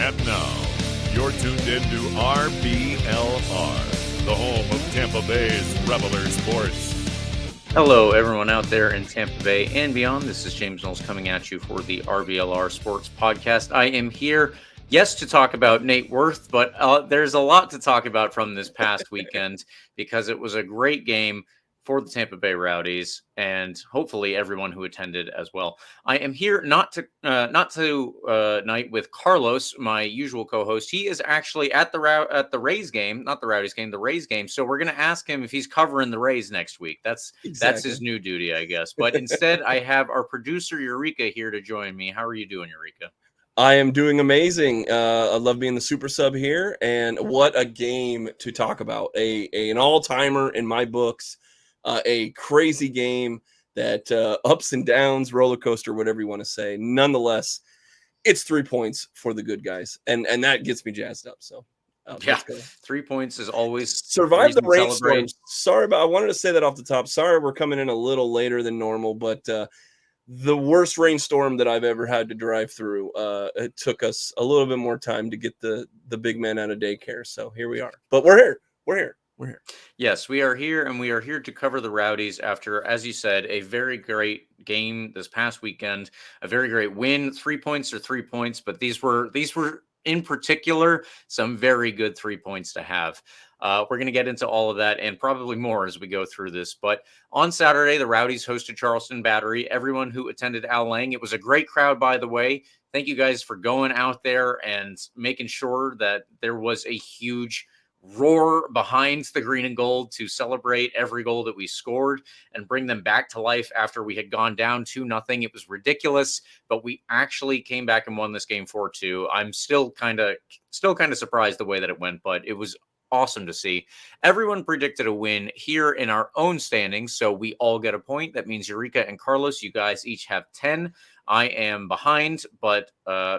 And now, you're tuned in to RBLR, the home of Tampa Bay's Reveler Sports. Hello, everyone out there in Tampa Bay and beyond. This is James Knowles coming at you for the RBLR Sports Podcast. I am here, yes, to talk about Nate Worth, but there's a lot to talk about from this past weekend because it was a great game for the Tampa Bay Rowdies and hopefully everyone who attended as well. I am here not to night with Carlos, my usual co-host. He is actually at the Rays game, not the Rowdies game, the Rays game. So we're going to ask him if he's covering the Rays next week. That's his new duty, I guess. But instead, I have our producer Eureka here to join me. How are you doing, Eureka? I am doing amazing. I love being the super sub here, and what a game to talk about! An all-timer in my books. A crazy game that ups and downs, roller coaster, whatever you want to say. Nonetheless, it's 3 points for the good guys, and that gets me jazzed up. So, yeah, 3 points is always survive the rainstorm. Sorry, but I wanted to say that off the top. Sorry, we're coming in a little later than normal, but the worst rainstorm that I've ever had to drive through. It took us a little bit more time to get the big man out of daycare. So here we are, but we're here. We're here. Yes, we are here, and we are here to cover the Rowdies after, as you said, a very great game this past weekend, a very great win. 3 points are 3 points, but these were in particular some very good 3 points to have. We're going to get into all of that and probably more as we go through this. But on Saturday, the Rowdies hosted Charleston Battery. Everyone who attended Al Lang, it was a great crowd, by the way. Thank you guys for going out there and making sure that there was a huge roar behind the green and gold to celebrate every goal that we scored and bring them back to life after we had gone down 2-0. It was ridiculous, but we actually came back and won this game 4-2. I'm still kind of surprised the way that it went, but it was awesome to see. Everyone predicted a win here in our own standings, so we all get a point. That means Eureka and Carlos, you guys each have 10. I am behind, but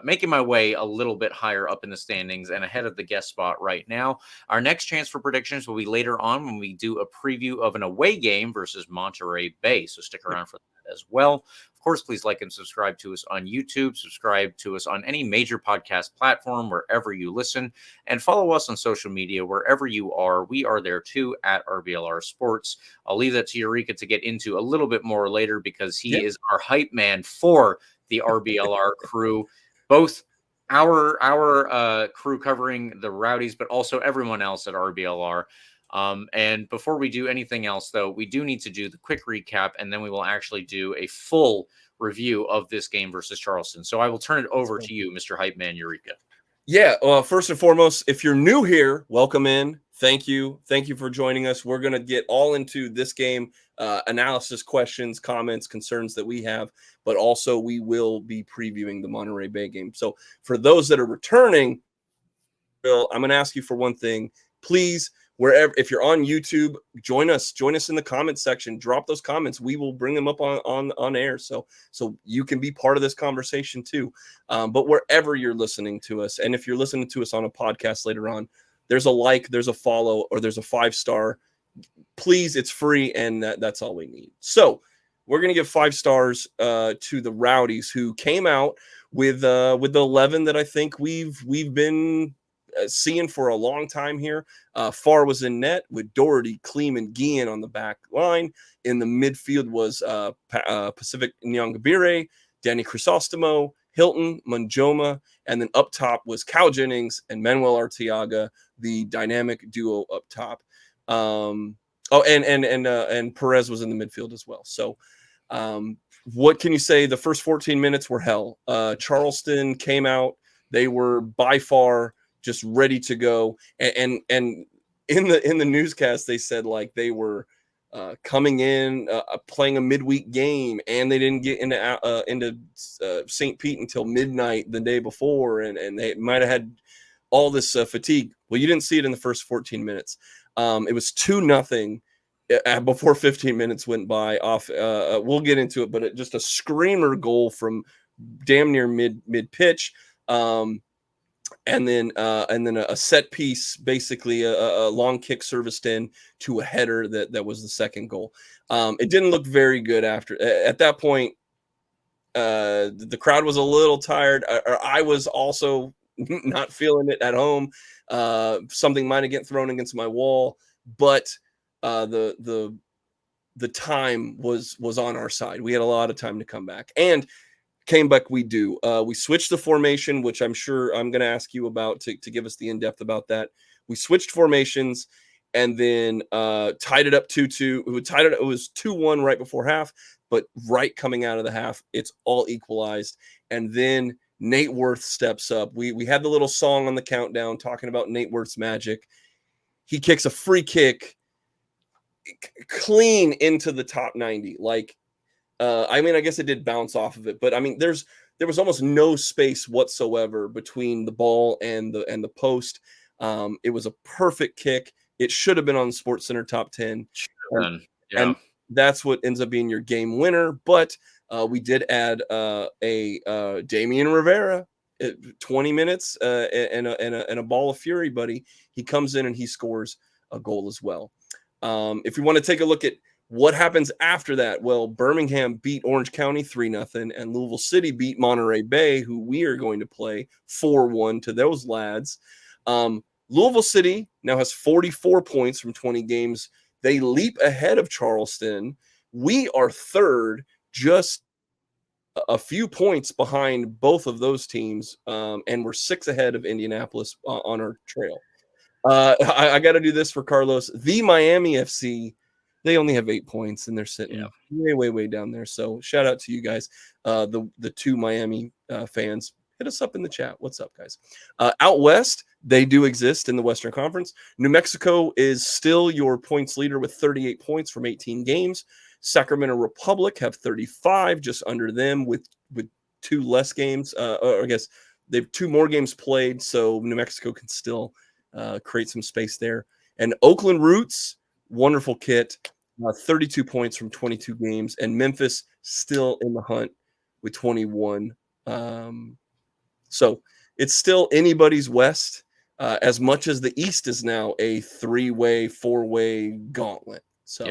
making my way a little bit higher up in the standings and ahead of the guest spot right now. Our next chance for predictions will be later on when we do a preview of an away game versus Monterey Bay. So stick around for that as well. Of course, please like and subscribe to us on YouTube. Subscribe to us on any major podcast platform, wherever you listen. And follow us on social media, wherever you are. We are there too at RBLR Sports. I'll leave that to Eureka to get into a little bit more later because he is our hype man for the RBLR crew, both our crew covering the Rowdies, but also everyone else at RBLR. And before we do anything else, though, we do need to do the quick recap, and then we will actually do a full review of this game versus Charleston. So I will turn it over to you, Mr. Hype Man Eureka. Yeah, first and foremost, if you're new here, welcome in. Thank you for joining us. We're going to get all into this game, analysis, questions, comments, concerns that we have, but also we will be previewing the Monterey Bay game. So for those that are returning, Bill, I'm going to ask you for one thing. Please, wherever, if you're on YouTube, join us in the comment section. Drop those comments. We will bring them up on air. So you can be part of this conversation too. But wherever you're listening to us, and if you're listening to us on a podcast later on, there's a like, there's a follow, or there's a 5-star. Please, it's free, and that's all we need. So we're going to give 5 stars to the Rowdies, who came out with the 11 that I think we've been seeing for a long time here. Farr was in net with Doherty, Kleeman, Guillen on the back line. In the midfield was Pacific Nyangabire, Danny Crisostomo, Hilton, Manjoma, and then up top was Cal Jennings and Manuel Arteaga, the dynamic duo up top. And Perez was in the midfield as well. So what can you say? The first 14 minutes were hell. Charleston came out. They were by far just ready to go. And in the newscast, they said like they were coming in, playing a midweek game, and they didn't get into St. Pete until midnight the day before, and they might have had all this fatigue. Well, you didn't see it in the first 14 minutes. It was 2-0 before 15 minutes went by. We'll get into it, but just a screamer goal from damn near mid pitch. And then a set piece, basically a long kick serviced in to a header that was the second goal. It didn't look very good after. At that point, the crowd was a little tired. I was also not feeling it at home. Something might have get thrown against my wall, but the time was on our side. We had a lot of time to come back, and came back. We switched the formation, which I'm sure I'm going to ask you about to give us the in-depth about that. We switched formations and then tied it up 2-2. It was 2-1 right before half, but right coming out of the half, it's all equalized. And then Nate Worth steps up. We had the little song on the countdown talking about Nate Worth's magic. He kicks a free kick clean into the top 90. I guess it did bounce off of it, but I mean, there was almost no space whatsoever between the ball and the post. It was a perfect kick. It should have been on the Sports Center top 10. And that's what ends up being your game winner. But we did add a Damian Rivera, 20 minutes and a ball of fury, buddy. He comes in and he scores a goal as well. If you want to take a look at what happens after that, well, Birmingham beat Orange County 3-0, and Louisville City beat Monterey Bay, who we are going to play 4-1 to those lads. Louisville City now has 44 points from 20 games. They leap ahead of Charleston. We are third, just a few points behind both of those teams, and we're 6 ahead of Indianapolis on our trail. I got to do this for Carlos. The Miami FC, they only have 8 points, and they're sitting way down there. So shout out to you guys, the 2 Miami fans. Hit us up in the chat. What's up, guys? Out west, they do exist in the Western Conference. New Mexico is still your points leader with 38 points from 18 games. Sacramento Republic have 35, just under them with 2 less games. Or I guess they have 2 more games played, so New Mexico can still create some space there. And Oakland Roots, wonderful kit, 32 points from 22 games. And Memphis still in the hunt with 21. So it's still anybody's West, as much as the East is now a 3-way, 4-way gauntlet. So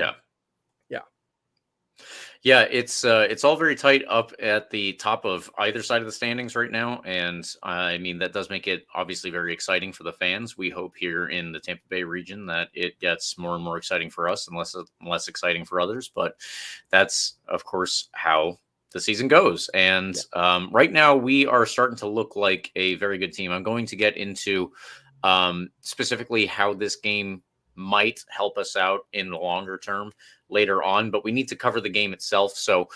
yeah, it's all very tight up at the top of either side of the standings right now, and I mean that does make it obviously very exciting for the fans. We hope here in the Tampa Bay region that it gets more and more exciting for us and less exciting for others, but that's of course how the season goes. And right now we are starting to look like a very good team. I'm going to get into specifically how this game might help us out in the longer term later on, but we need to cover the game itself. So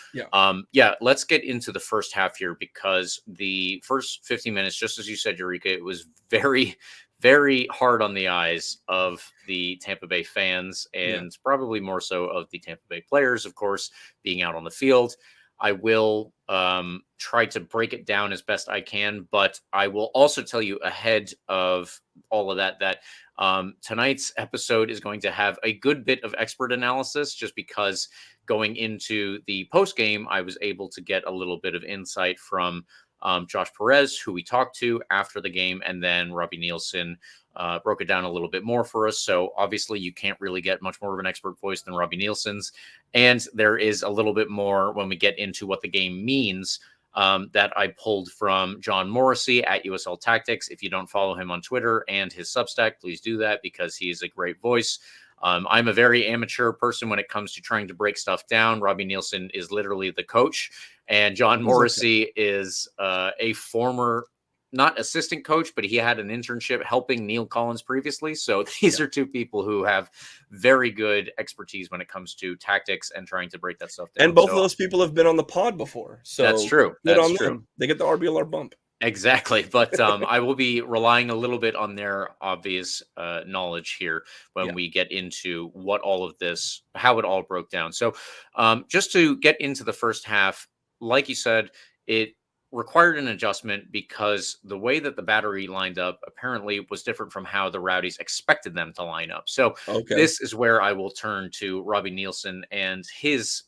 let's get into the first half here, because the first 50 minutes, just as you said, Eureka, it was very, very hard on the eyes of the Tampa Bay fans, and probably more so of the Tampa Bay players, of course, being out on the field. I will try to break it down as best I can, but I will also tell you ahead of all of that tonight's episode is going to have a good bit of expert analysis, just because going into the post game, I was able to get a little bit of insight from Josh Perez, who we talked to after the game, and then Robbie Nielsen broke it down a little bit more for us. So obviously you can't really get much more of an expert voice than Robbie Nielsen's. And there is a little bit more when we get into what the game means that I pulled from John Morrissey at USL Tactics. If you don't follow him on Twitter and his Substack, please do that, because he is a great voice. I'm a very amateur person when it comes to trying to break stuff down. Robbie Nielsen is literally the coach, and John Morrissey is a former, not assistant coach, but he had an internship helping Neil Collins previously. So these are 2 people who have very good expertise when it comes to tactics and trying to break that stuff down. And both of those people have been on the pod before. So that's true. That's true. Them. They get the RBLR bump. Exactly. But I will be relying a little bit on their obvious knowledge here when we get into what all of this, how it all broke down. So just to get into the first half, like you said, it required an adjustment because the way that the battery lined up apparently was different from how the Rowdies expected them to line up. So this is where I will turn to Robbie Nielsen and his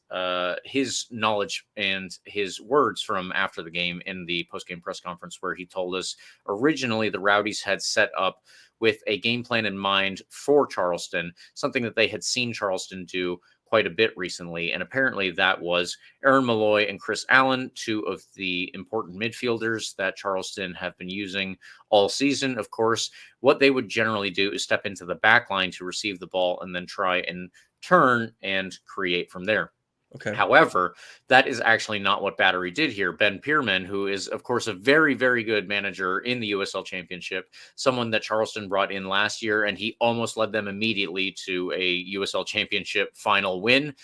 knowledge and his words from after the game in the post-game press conference, where he told us originally the Rowdies had set up with a game plan in mind for Charleston, something that they had seen Charleston do quite a bit recently. And apparently that was Aaron Malloy and Chris Allen, two of the important midfielders that Charleston have been using all season. Of course, what they would generally do is step into the back line to receive the ball and then try and turn and create from there. Okay. However, that is actually not what Battery did here. Ben Pierman, who is, of course, a very, very good manager in the USL Championship, someone that Charleston brought in last year, and he almost led them immediately to a USL Championship final win.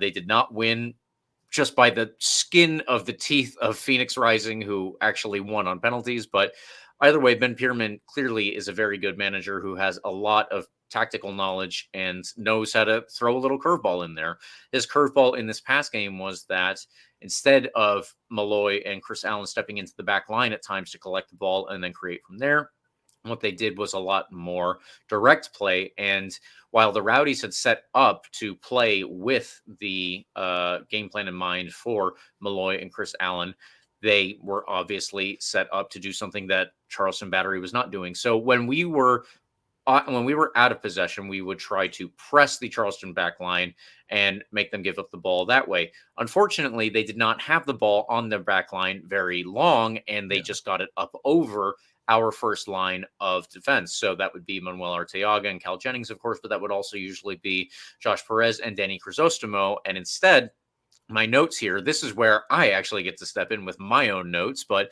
They did not win just by the skin of the teeth of Phoenix Rising, who actually won on penalties. But either way, Ben Pierman clearly is a very good manager who has a lot of tactical knowledge and knows how to throw a little curveball in there. His curveball in this past game was that instead of Malloy and Chris Allen stepping into the back line at times to collect the ball and then create from there, what they did was a lot more direct play. And while the Rowdies had set up to play with the game plan in mind for Malloy and Chris Allen, they were obviously set up to do something that Charleston Battery was not doing. So when we were out of possession, we would try to press the Charleston back line and make them give up the ball that way. Unfortunately, they did not have the ball on their back line very long, and they just got it up over our first line of defense. So that would be Manuel Arteaga and Cal Jennings, of course, but that would also usually be Josh Perez and Danny Crisostomo. And instead, my notes here, this is where I actually get to step in with my own notes. But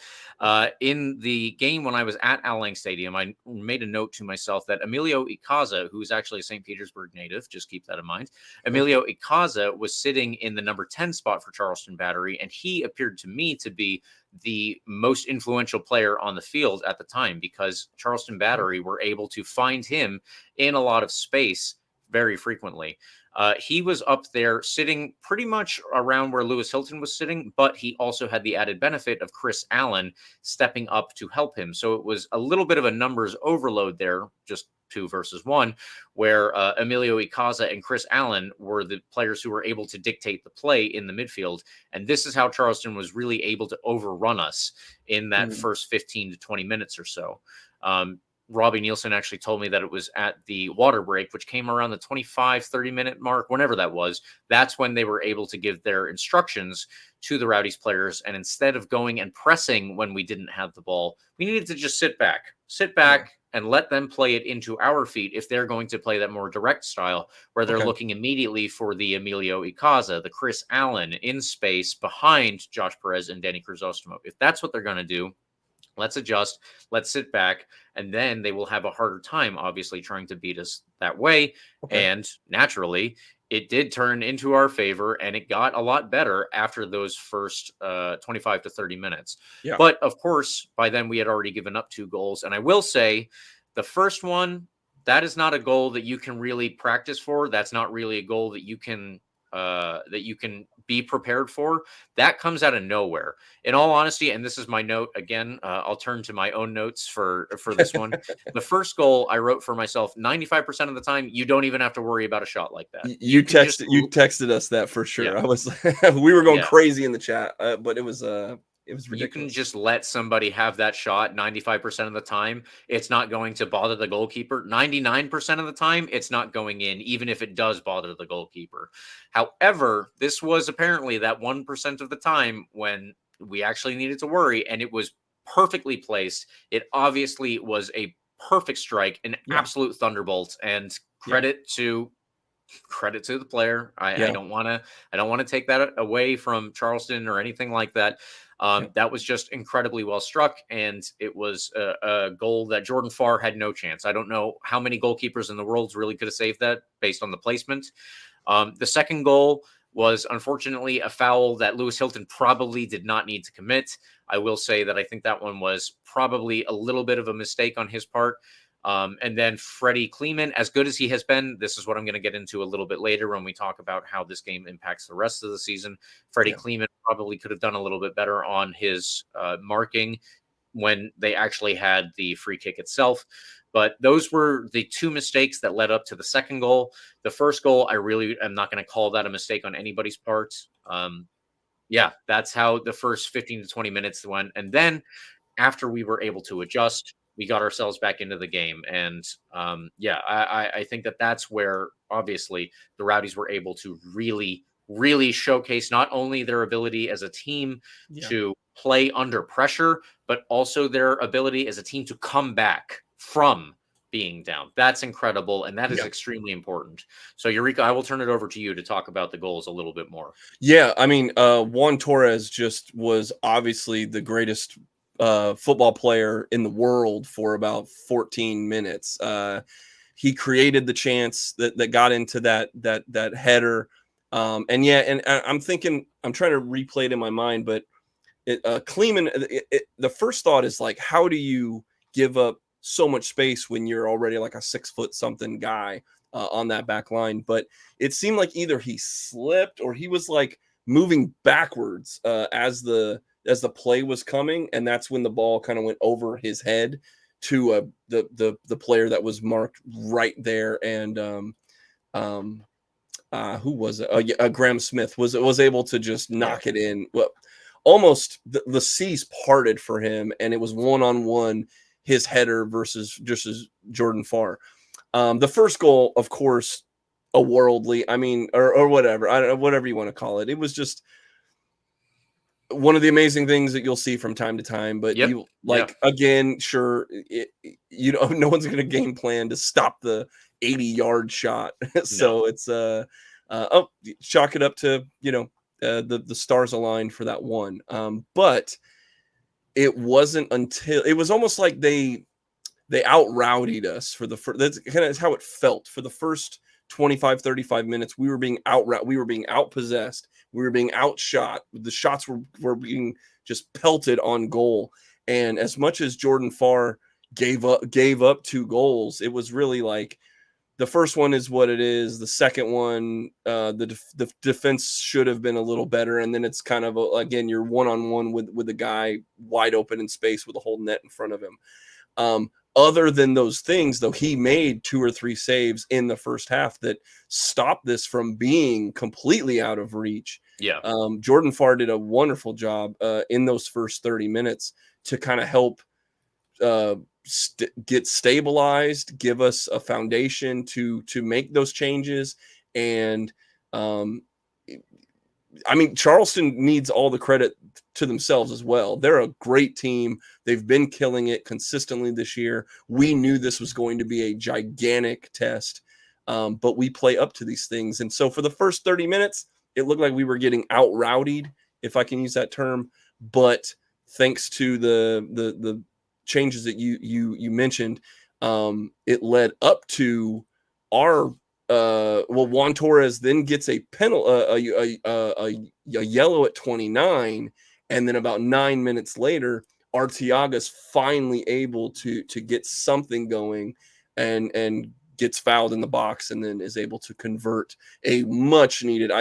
in the game when I was at Al Lang Stadium, I made a note to myself that Emilio Icaza, who is actually a St. Petersburg native, just keep that in mind. Emilio Icaza was sitting in the number 10 spot for Charleston Battery, and he appeared to me to be the most influential player on the field at the time, because Charleston Battery were able to find him in a lot of space very frequently. He was up there sitting pretty much around where Lewis Hilton was sitting, but he also had the added benefit of Chris Allen stepping up to help him. So it was a little bit of a numbers overload there, just 2 versus 1, where Emilio Icaza and Chris Allen were the players who were able to dictate the play in the midfield. And this is how Charleston was really able to overrun us in that first 15 to 20 minutes or so. Robbie Nielsen actually told me that it was at the water break, which came around the 25, 30-minute mark, whenever that was. That's when they were able to give their instructions to the Rowdies players. And instead of going and pressing when we didn't have the ball, we needed to just sit back and let them play it into our feet if they're going to play that more direct style, where they're looking immediately for the Emilio Icaza, the Chris Allen in space behind Josh Perez and Danny Crisostomo. If that's what they're going to do, let's adjust, let's sit back, and then they will have a harder time, obviously, trying to beat us that way. And naturally, it did turn into our favor, and it got a lot better after those first 25 to 30 minutes. But, of course, by then we had already given up 2 goals. And I will say, the first one, that is not a goal that you can really practice for. That's not really a goal that you can be prepared for. That comes out of nowhere. In all honesty, and this is my note again, I'll turn to my own notes for this one. The first goal I wrote for myself, 95% of the time, you don't even have to worry about a shot like that. You texted us that for sure. I was we were going crazy in the chat, but it was ridiculous. You can just let somebody have that shot 95% of the time. It's not going to bother the goalkeeper. 99% of the time, it's not going in, even if it does bother the goalkeeper. However, this was apparently that 1% of the time when we actually needed to worry, and it was perfectly placed. It obviously was a perfect strike, an absolute thunderbolt, and credit to the player. I don't want to take that away from Charleston or anything like that. That was just incredibly well struck, and it was a goal that Jordan Farr had no chance. I don't know how many goalkeepers in the world really could have saved that based on the placement. The second goal was unfortunately a foul that Lewis Hilton probably did not need to commit. I will say that I think that one was probably a little bit of a mistake on his part. And then Freddie Kleeman, as good as he has been, this is what I'm going to get into a little bit later when we talk about how this game impacts the rest of the season. Freddie Kleeman probably could have done a little bit better on his marking when they actually had the free kick itself. But those were the 2 mistakes that led up to the second goal. The first goal, I really am not going to call that a mistake on anybody's part. That's how the first 15 to 20 minutes went. And then after we were able to adjust, we got ourselves back into the game. And I think that that's where obviously the Rowdies were able to really showcase not only their ability as a team to play under pressure, but also their ability as a team to come back from being down. That's incredible, and that is extremely important. So, Eureka, I will turn it over to you to talk about the goals a little bit more. Yeah, I mean, Juan Torres just was obviously the greatest football player in the world for about 14 minutes. He created the chance that got into that header. And I'm thinking, I'm trying to replay it in my mind, but Kleeman, the first thought is like, how do you give up so much space when you're already like a 6 foot something guy on that back line? But it seemed like either he slipped or he was like moving backwards as the play was coming, and that's when the ball kind of went over his head to the player that was marked right there. And who was it? Graham Smith was able to just knock it in. Well, almost the seas parted for him, and it was 1-on-1 his header versus just as Jordan Farr. The first goal, of course, a worldly. I mean, or whatever. I don't know, whatever you want to call it. It was just one of the amazing things that you'll see from time to time. But again, sure, no one's going to game plan to stop the 80-yard shot. So it's chalk it up to the stars aligned for that one. But it wasn't until it was almost like they out rowdied us for the first. That's kind of how it felt for the first 25-35 minutes. We were being we were being outpossessed. We were being outshot. The shots were being just pelted on goal. And as much as Jordan Farr gave up 2 goals, it was really like the first one is what it is. The second one, the defense should have been a little better. And then it's kind of, again, you're 1-on-1 with a guy wide open in space with a whole net in front of him. Other than those things, though, he made 2 or 3 saves in the first half that stopped this from being completely out of reach. Yeah. Jordan Farr did a wonderful job in those first 30 minutes to kind of help get stabilized, give us a foundation to make those changes. And I mean, Charleston needs all the credit to themselves as well. They're a great team. They've been killing it consistently this year. We knew this was going to be a gigantic test, but we play up to these things. And so for the first 30 minutes, it looked like we were getting out rowdied, if I can use that term. But thanks to the changes that you mentioned, it led up to our Juan Torres then gets a penalty, a yellow at 29, and then about 9 minutes later, Arteaga's finally able to get something going, and gets fouled in the box, and then is able to convert a much needed.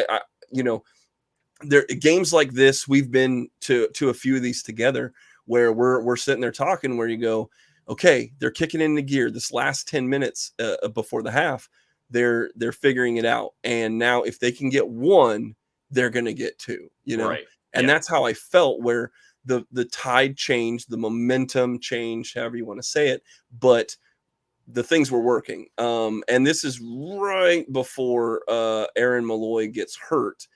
There games like this, we've been to a few of these together where we're sitting there talking, where you go, okay, they're kicking into gear this last 10 minutes before the half. They're figuring it out. And now if they can get 1, they're going to get 2, Right. And that's how I felt, where the tide changed, the momentum changed, however you want to say it, but the things were working. And this is right before Aaron Malloy gets hurt.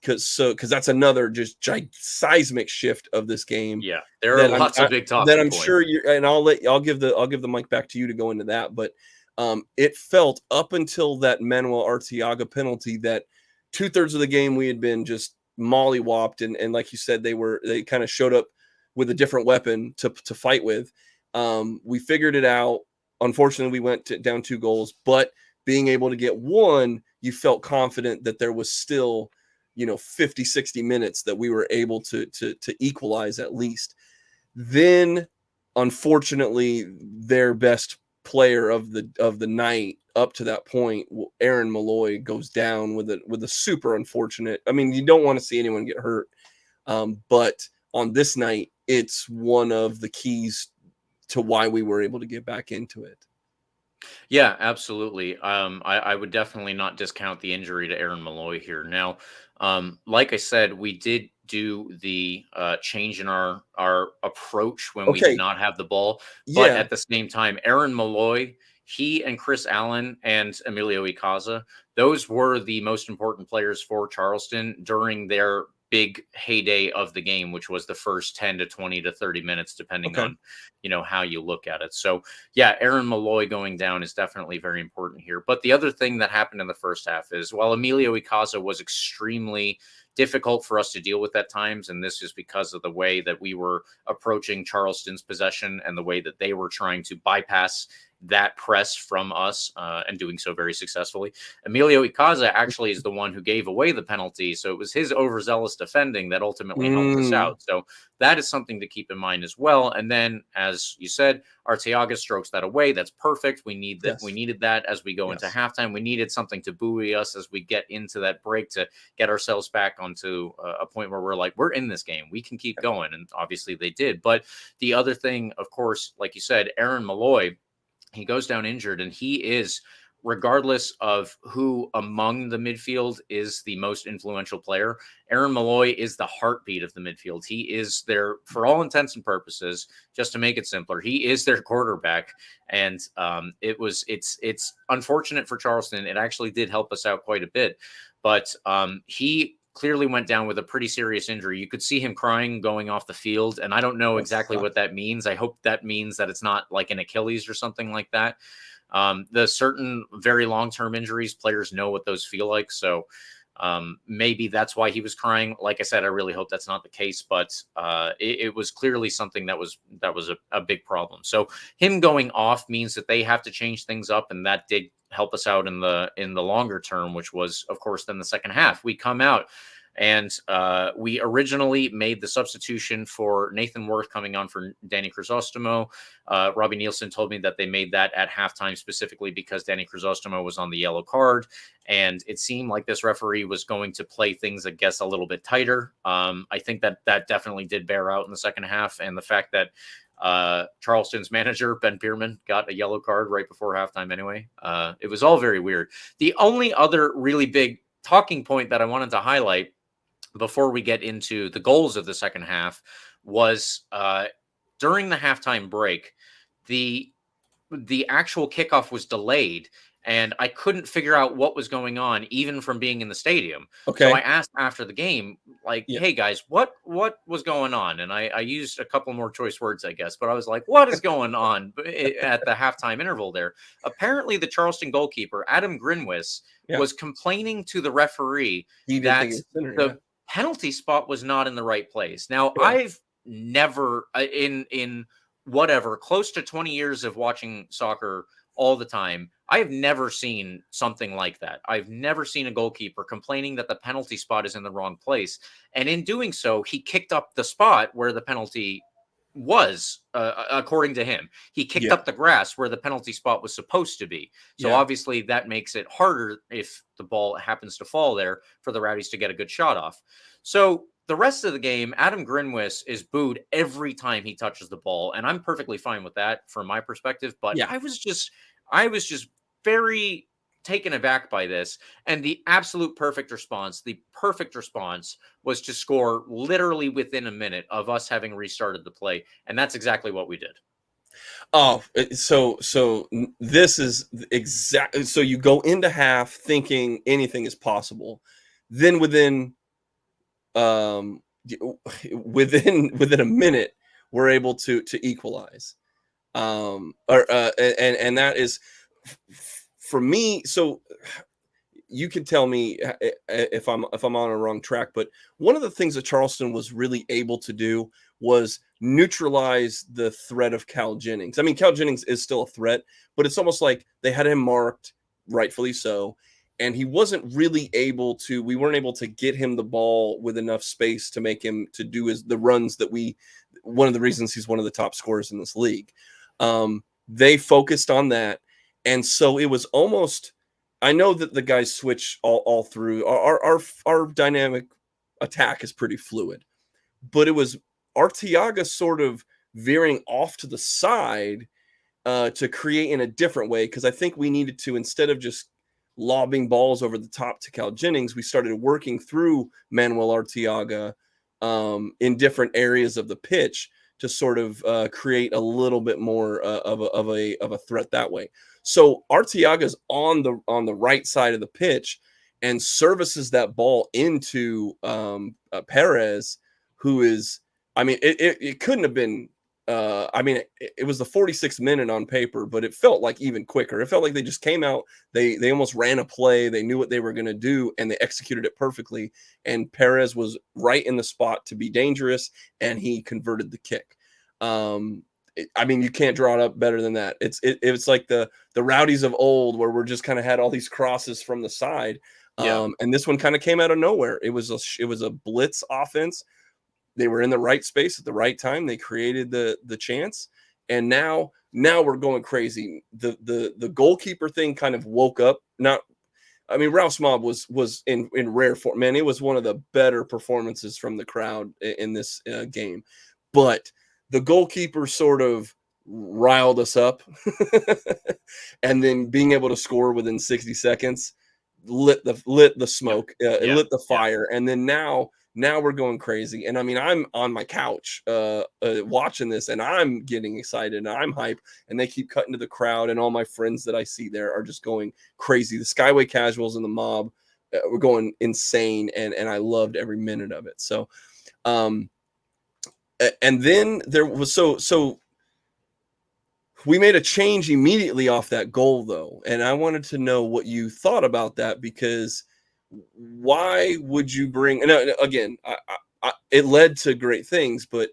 Because that's another just seismic shift of this game. Yeah, there are lots of big talking points. Sure and I'll give the mic back to you to go into that. But it felt up until that Manuel Arteaga penalty that 2/3 of the game we had been just mollywopped, and like you said, they kind of showed up with a different weapon to fight with. We figured it out. Unfortunately, we went down 2 goals, but being able to get 1, you felt confident that there was still 50-60 minutes that we were able to equalize at least. Then unfortunately, their best player of the night up to that point, Aaron Malloy, goes down with a super unfortunate. I mean, you don't want to see anyone get hurt, but on this night, it's one of the keys to why we were able to get back into it. Yeah, absolutely. I would definitely not discount the injury to Aaron Malloy here. Now, like I said, we did do the change in our approach when we did not have the ball. But at the same time, Aaron Malloy, he and Chris Allen and Emilio Icaza, those were the most important players for Charleston during their big heyday of the game, which was the first 10 to 20 to 30 minutes, depending on, how you look at it. So yeah, Aaron Malloy going down is definitely very important here. But the other thing that happened in the first half is while Emilio Icaza was extremely difficult for us to deal with at times, and this is because of the way that we were approaching Charleston's possession and the way that they were trying to bypass that press from us and doing so very successfully. Emilio Icaza actually is the one who gave away the penalty. So it was his overzealous defending that ultimately helped us out. So that is something to keep in mind as well. And then, as you said, Arteaga strokes that away. That's perfect. We need that. Yes. We needed that as we go into halftime. We needed something to buoy us as we get into that break to get ourselves back onto a point where we're like, we're in this game. We can keep going. And obviously they did. But the other thing, of course, like you said, Aaron Malloy, he goes down injured, and he is, regardless of who among the midfield is the most influential player, Aaron Malloy is the heartbeat of the midfield. He is there for all intents and purposes, just to make it simpler. He is their quarterback. And it's unfortunate for Charleston. It actually did help us out quite a bit, but he clearly went down with a pretty serious injury. You could see him crying going off the field, and I don't know exactly what that means. I hope that means that it's not like an Achilles or something like that. The certain very long-term injuries, players know what those feel like. So maybe that's why he was crying. Like I said, I really hope that's not the case, but it was clearly something that was a big problem. So him going off means that they have to change things up, and that did help us out in the longer term, which was, of course, then the second half. We come out and we originally made the substitution for Nathan Worth coming on for Danny Crisostomo. Robbie Nielsen told me that they made that at halftime specifically because Danny Crisostomo was on the yellow card. And it seemed like this referee was going to play things, I guess, a little bit tighter. I think that definitely did bear out in the second half. And the fact that Charleston's manager, Ben Pierman, got a yellow card right before halftime anyway. It was all very weird. The only other really big talking point that I wanted to highlight before we get into the goals of the second half was during the halftime break, the actual kickoff was delayed, and I couldn't figure out what was going on, even from being in the stadium. Okay. So I asked after the game, like, hey, guys, what was going on? And I used a couple more choice words, I guess, but I was like, what is going on at the halftime interval there? Apparently, the Charleston goalkeeper, Adam Grinwis, was complaining to the referee that the penalty spot was not in the right place. Now, I've never, in whatever, close to 20 years of watching soccer all the time, I have never seen something like that. I've never seen a goalkeeper complaining that the penalty spot is in the wrong place. And in doing so, he kicked up the spot where the penalty was, according to him. He kicked up the grass where the penalty spot was supposed to be. So obviously that makes it harder if the ball happens to fall there for the Rowdies to get a good shot off. So the rest of the game, Adam Grinwis is booed every time he touches the ball, and I'm perfectly fine with that from my perspective. But I was just very taken aback by this, and the perfect response was to score literally within a minute of us having restarted the play, and that's exactly what we did. Oh, so this is exactly, so you go into half thinking anything is possible, then within a minute we're able to equalize, and that is, for me. So you can tell me if I'm on a wrong track, but one of the things that Charleston was really able to do was neutralize the threat of Cal Jennings. I mean, Cal Jennings is still a threat, but it's almost like they had him marked, rightfully so, and he wasn't really able to. We weren't able to get him the ball with enough space to make him to do the runs that one of the reasons he's one of the top scorers in this league. They focused on that. And so it was almost, I know that the guys switch all through. Our dynamic attack is pretty fluid, but it was Arteaga sort of veering off to the side to create in a different way. Because I think we needed to, instead of just lobbing balls over the top to Cal Jennings, we started working through Manuel Arteaga in different areas of the pitch sort of create a little bit more of a threat that way. So Arteaga's on the right side of the pitch and services that ball into Perez, who is, I mean, it couldn't have been. I mean, it was the 46th minute on paper, but it felt like even quicker. It felt like they just came out, they almost ran a play, they knew what they were going to do, and they executed it perfectly. And Perez was right in the spot to be dangerous, and he converted the kick. I mean, you can't draw it up better than that. It's like the Rowdies of old, where we're just kind of had all these crosses from the side. And this one kind of came out of nowhere. It was a blitz offense. They were in the right space at the right time. They created the chance, and now we're going crazy. The goalkeeper thing kind of woke up. I mean, Ralph Smob was in rare form. Man, it was one of the better performances from the crowd in this game. But the goalkeeper sort of riled us up, and then being able to score within 60 seconds lit the smoke, it lit the fire, and then now we're going crazy. And I mean, I'm on my couch watching this, and I'm getting excited, and I'm hype, and they keep cutting to the crowd, and all my friends that I see there are just going crazy. The Skyway casuals and the mob were going insane, and I loved every minute of it. So and then there was so we made a change immediately off that goal, though, and I wanted to know what you thought about that, because why would you bring? And again, it led to great things, but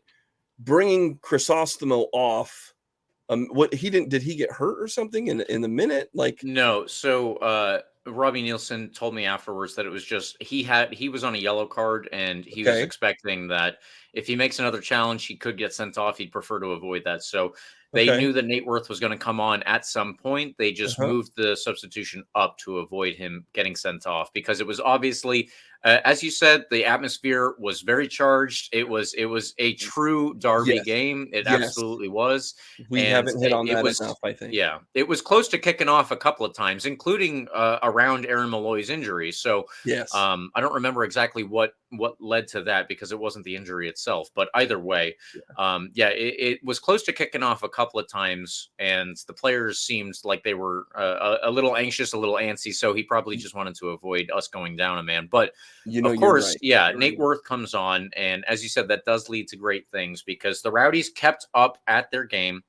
bringing Crisostomo off, what he didn't, did he get hurt or something in the minute? Like, no. So Robbie Nielsen told me afterwards that it was just he was on a yellow card, and he was expecting that if he makes another challenge, he could get sent off. He'd prefer to avoid that. So they knew that Nate Worth was going to come on at some point. They just moved the substitution up to avoid him getting sent off, because it was obviously, as you said, the atmosphere was very charged. It was a true derby game. It absolutely was. We haven't hit on that enough, I think. Yeah, it was close to kicking off a couple of times, including around Aaron Malloy's injury. So I don't remember exactly what led to that, because it wasn't the injury itself. But either way, it was close to kicking off a couple of times, and the players seemed like they were a little anxious, a little antsy. So he probably just wanted to avoid us going down a man. But of course, Nate Worth comes on, and as you said, that does lead to great things, because the Rowdies kept up at their game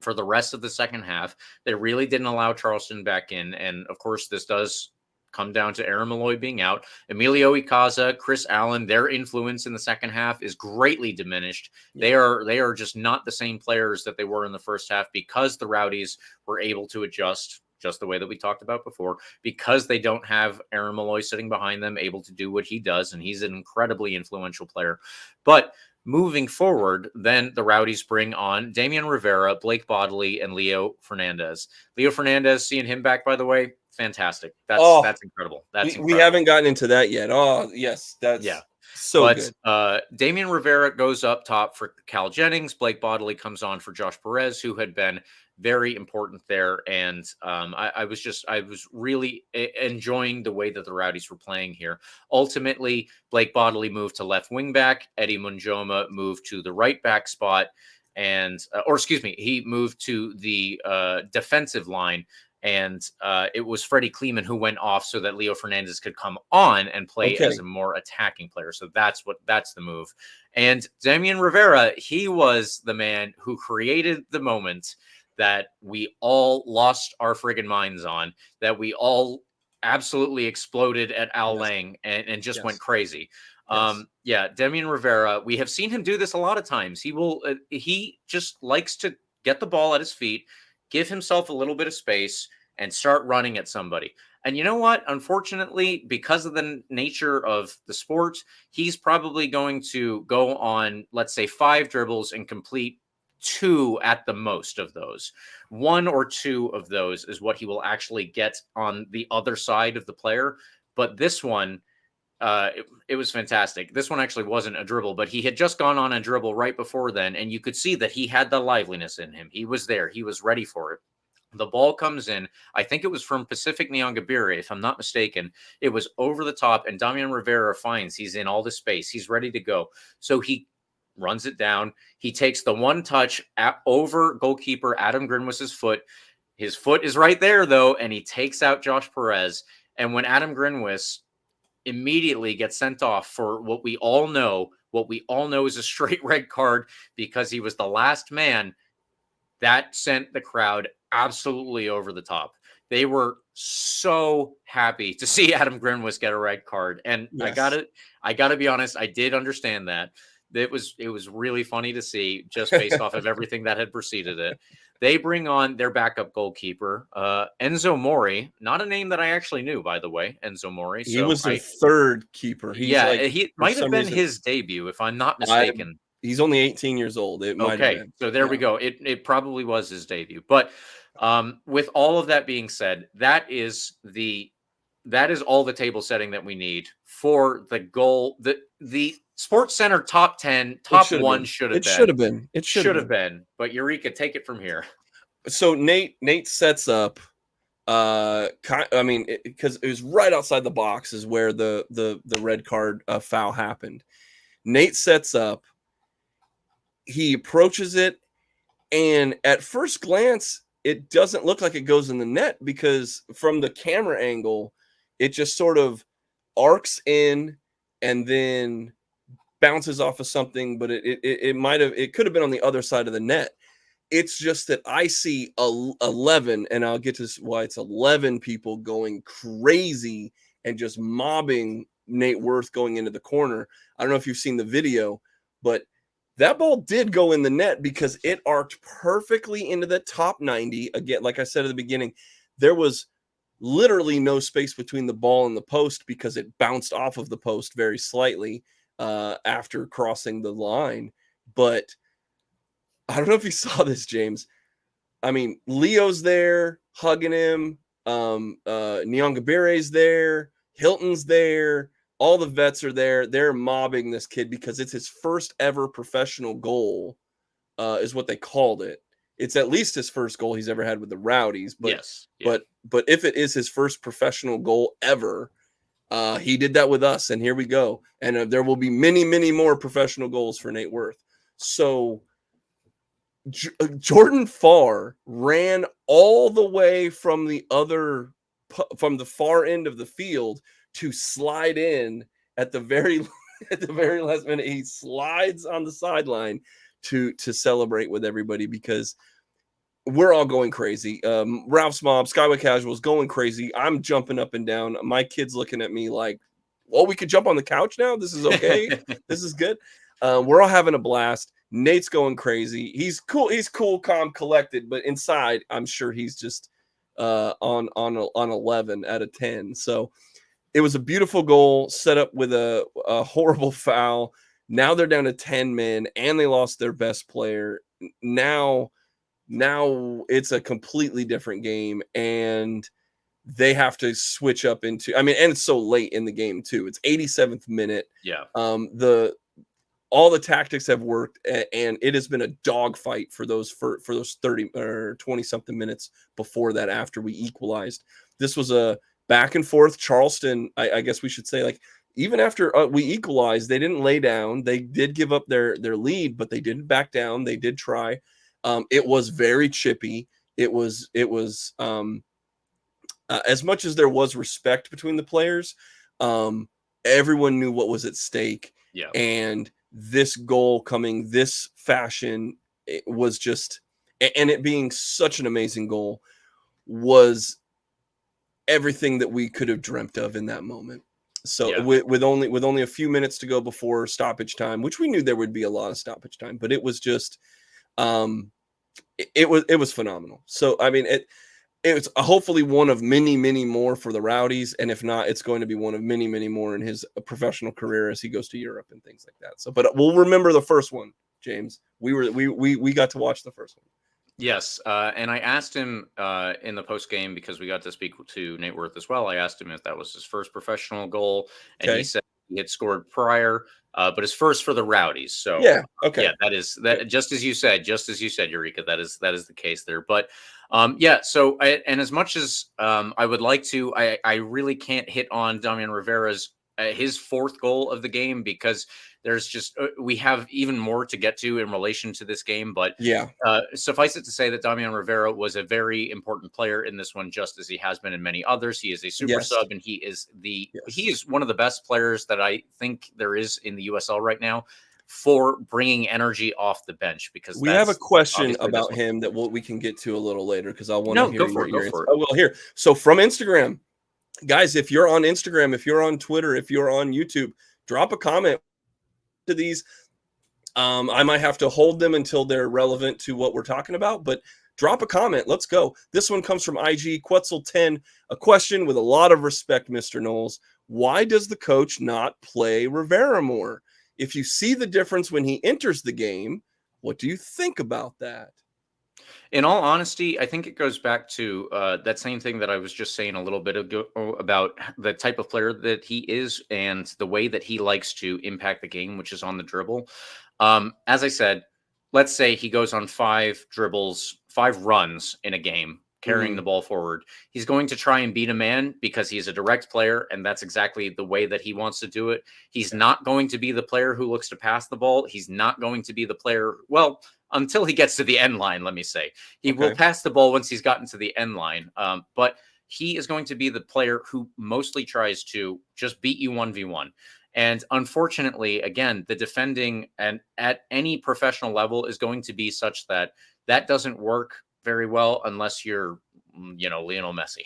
for the rest of the second half. They really didn't allow Charleston back in, and of course, this does come down to Aaron Malloy being out. Emilio Icaza, Chris Allen, their influence in the second half is greatly diminished. They are just not the same players that they were in the first half, because the Rowdies were able to adjust just the way that we talked about before, because they don't have Aaron Malloy sitting behind them, able to do what he does, and he's an incredibly influential player. But moving forward, then the Rowdies bring on Damian Rivera, Blake Bodley, and Leo Fernandez. Leo Fernandez, seeing him back, by the way, fantastic. That's incredible. We haven't gotten into that yet. Oh, yes. That's so good. Damian Rivera goes up top for Cal Jennings. Blake Bodley comes on for Josh Perez, who had been very important there. And I was really enjoying the way that the Rowdies were playing here. Ultimately, Blake Bodley moved to left wing back. Eddie Munjoma moved to the right back spot. He moved to the defensive line. And it was Freddie Kleeman who went off so that Leo Fernandez could come on and play as a more attacking player. So that's the move. And Damian Rivera, he was the man who created the moment that we all lost our friggin' minds on, that we all absolutely exploded at Al Lang and just went crazy. Damian Rivera, we have seen him do this a lot of times. He just likes to get the ball at his feet, give himself a little bit of space, and start running at somebody. And you know what? Unfortunately, because of the nature of the sport, he's probably going to go on, let's say, 5 dribbles and complete 2 at the most of those. 1 or 2 of those is what he will actually get on the other side of the player. But this one, it was fantastic. This one actually wasn't a dribble, but he had just gone on a dribble right before then, and you could see that he had the liveliness in him. He was there. He was ready for it. The ball comes in. I think it was from Pacific Nyangabire, if I'm not mistaken. It was over the top, and Damian Rivera finds he's in all the space. He's ready to go. So he runs it down. He takes the one touch over goalkeeper Adam Grinwis's foot. His foot is right there, though, and he takes out Josh Perez. And when Adam Grinwis immediately gets sent off for what we all know is a straight red card because he was the last man, that sent the crowd absolutely over the top. They were so happy to see Adam Grinwis get a red card. And Yes. I gotta be honest, I did understand that. It was really funny to see just based off of everything that had preceded it. They bring on their backup goalkeeper, Enzo Mori, not a name that I actually knew, by the way, Enzo Mori. He was their third keeper. He might have been his debut, if I'm not mistaken. He's only 18 years old. It might have been. So there we go. It probably was his debut. But with all of that being said, that is all the table setting that we need for the goal. The Sports Center top 10, top one should have been. It should have been. But Eureka, take it from here. So Nate sets up. Because it was right outside the box is where the red card foul happened. Nate sets up. He approaches it, and at first glance, it doesn't look like it goes in the net because from the camera angle, it just sort of arcs in and then bounces off of something, but it could have been on the other side of the net. It's just that I see 11, and I'll get to why it's 11 people going crazy and just mobbing Nate Worth going into the corner. I don't know if you've seen the video, but that ball did go in the net because it arced perfectly into the top 90. Again, like I said at the beginning, there was literally no space between the ball and the post because it bounced off of the post very slightly after crossing the line. But I don't know if you saw this, James. I mean, Leo's there hugging him. Nyongabire's there. Hilton's there. All the vets are there. They're mobbing this kid because it's his first ever professional goal, is what they called it. It's at least his first goal he's ever had with the Rowdies. But yes, but if it is his first professional goal ever, he did that with us, and here we go. And there will be many, many more professional goals for Nate Worth. So Jordan Farr ran all the way from the far end of the field to slide in at the very last minute. He slides on the sideline to celebrate with everybody because we're all going crazy. Ralph's Mob, Skyway Casuals going crazy. I'm jumping up and down. My kid's looking at me like, well, we could jump on the couch now. This is okay. This is good. We're all having a blast. Nate's going crazy. He's cool, calm, collected, but inside, I'm sure he's just on 11 out of 10. So it was a beautiful goal set up with a horrible foul. Now they're down to 10 men, and they lost their best player. Now it's a completely different game, and they have to switch up into. I mean, and it's so late in the game too. It's 87th minute. Yeah. All the tactics have worked, and it has been a dogfight for those 30 or 20 something minutes before that. After we equalized, this was a back and forth. Charleston, I guess we should say, like, even after we equalized, they didn't lay down. They did give up their lead, but they didn't back down. They did try. It was very chippy. It was as much as there was respect between the players, everyone knew what was at stake. Yeah. And this goal coming this fashion, it was just, and it being such an amazing goal, was everything that we could have dreamt of in that moment. So yeah. with only a few minutes to go before stoppage time, which we knew there would be a lot of stoppage time, but it was just it was phenomenal. So I mean, it's hopefully one of many, many more for the Rowdies, and if not, it's going to be one of many, many more in his professional career as he goes to Europe and things like that. So, but we'll remember the first one, James. We got to watch the first one. Yes, and I asked him in the post game, because we got to speak to Nate Worth as well. I asked him if that was his first professional goal, and he said he had scored prior, but his first for the Rowdies. So yeah, okay, yeah, that is that. Okay. Just as you said, Eureka, that is the case there. But yeah, so and as much as I would like to, I really can't hit on Damian Rivera's his fourth goal of the game, because there's just we have even more to get to in relation to this game. But Yeah. Suffice it to say that Damian Rivera was a very important player in this one, just as he has been in many others. He is a super Yes. sub, and he is one of the best players that I think there is in the USL right now for bringing energy off the bench, because we have a question about him that we can get to a little later, because I want to hear your answer. Oh, well, here. So from Instagram, guys, if you're on Instagram, if you're on Twitter, if you're on YouTube, drop a comment to these. I might have to hold them until they're relevant to what we're talking about, but drop a comment. Let's go. This one comes from IG Quetzal10. A question with a lot of respect, Mr. Knowles. Why does the coach not play Rivera more? If you see the difference when he enters the game, what do you think about that? In all honesty, I think it goes back to that same thing that I was just saying a little bit ago about the type of player that he is and the way that he likes to impact the game, which is on the dribble. As I said, let's say he goes on 5 dribbles, 5 runs in a game, carrying the ball forward. He's going to try and beat a man because he's a direct player, and that's exactly the way that he wants to do it. He's not going to be the player who looks to pass the ball. He's not going to be the player, well, until he gets to the end line, let me say. He will pass the ball once he's gotten to the end line, but he is going to be the player who mostly tries to just beat you 1v1. And unfortunately, again, the defending and at any professional level is going to be such that that doesn't work very well unless you're, Lionel Messi.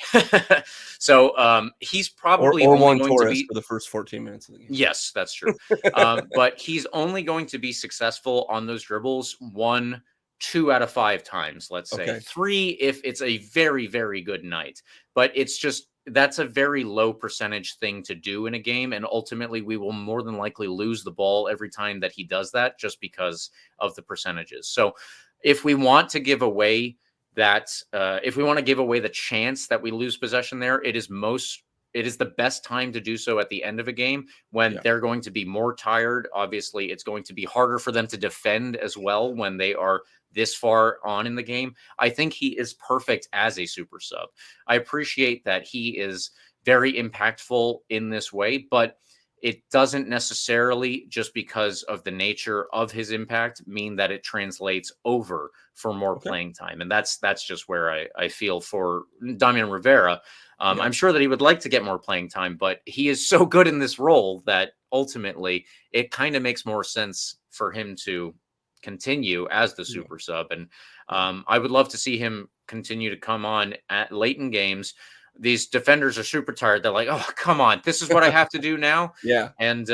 So he's probably or only Juan going Torres to be for the first 14 minutes of the game. Yes, that's true. But he's only going to be successful on those dribbles 1, 2 out of 5 times, let's say. 3 if it's a very, very good night. But it's just, that's a very low percentage thing to do in a game. And ultimately, we will more than likely lose the ball every time that he does that, just because of the percentages. So if we want to give away the chance that we lose possession there, it is the best time to do so at the end of a game when they're going to be more tired. Obviously, it's going to be harder for them to defend as well when they are this far on in the game. I think he is perfect as a super sub. I appreciate that he is very impactful in this way, but it doesn't necessarily, just because of the nature of his impact, mean that it translates over for more playing time. And that's just where I feel for Damian Rivera. I'm sure that he would like to get more playing time, but he is so good in this role that ultimately it kind of makes more sense for him to continue as the super sub. And I would love to see him continue to come on at late in games. These defenders are super tired. They're like, oh, come on, this is what I have to do now. And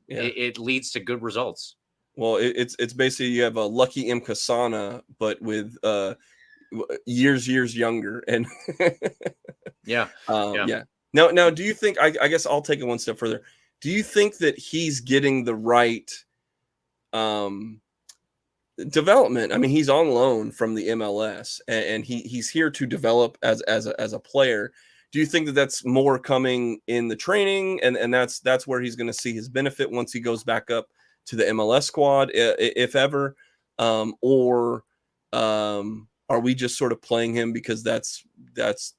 it leads to good results. Well, it's basically you have a Lucky Mkasana, but with years younger. And Now, do you think, I guess I'll take it one step further. Do you think that he's getting the right development? I mean, he's on loan from the MLS, and he's here to develop as a player. Do you think that that's more coming in the training, and that's where he's going to see his benefit once he goes back up to the MLS squad, if ever, or are we just sort of playing him because that's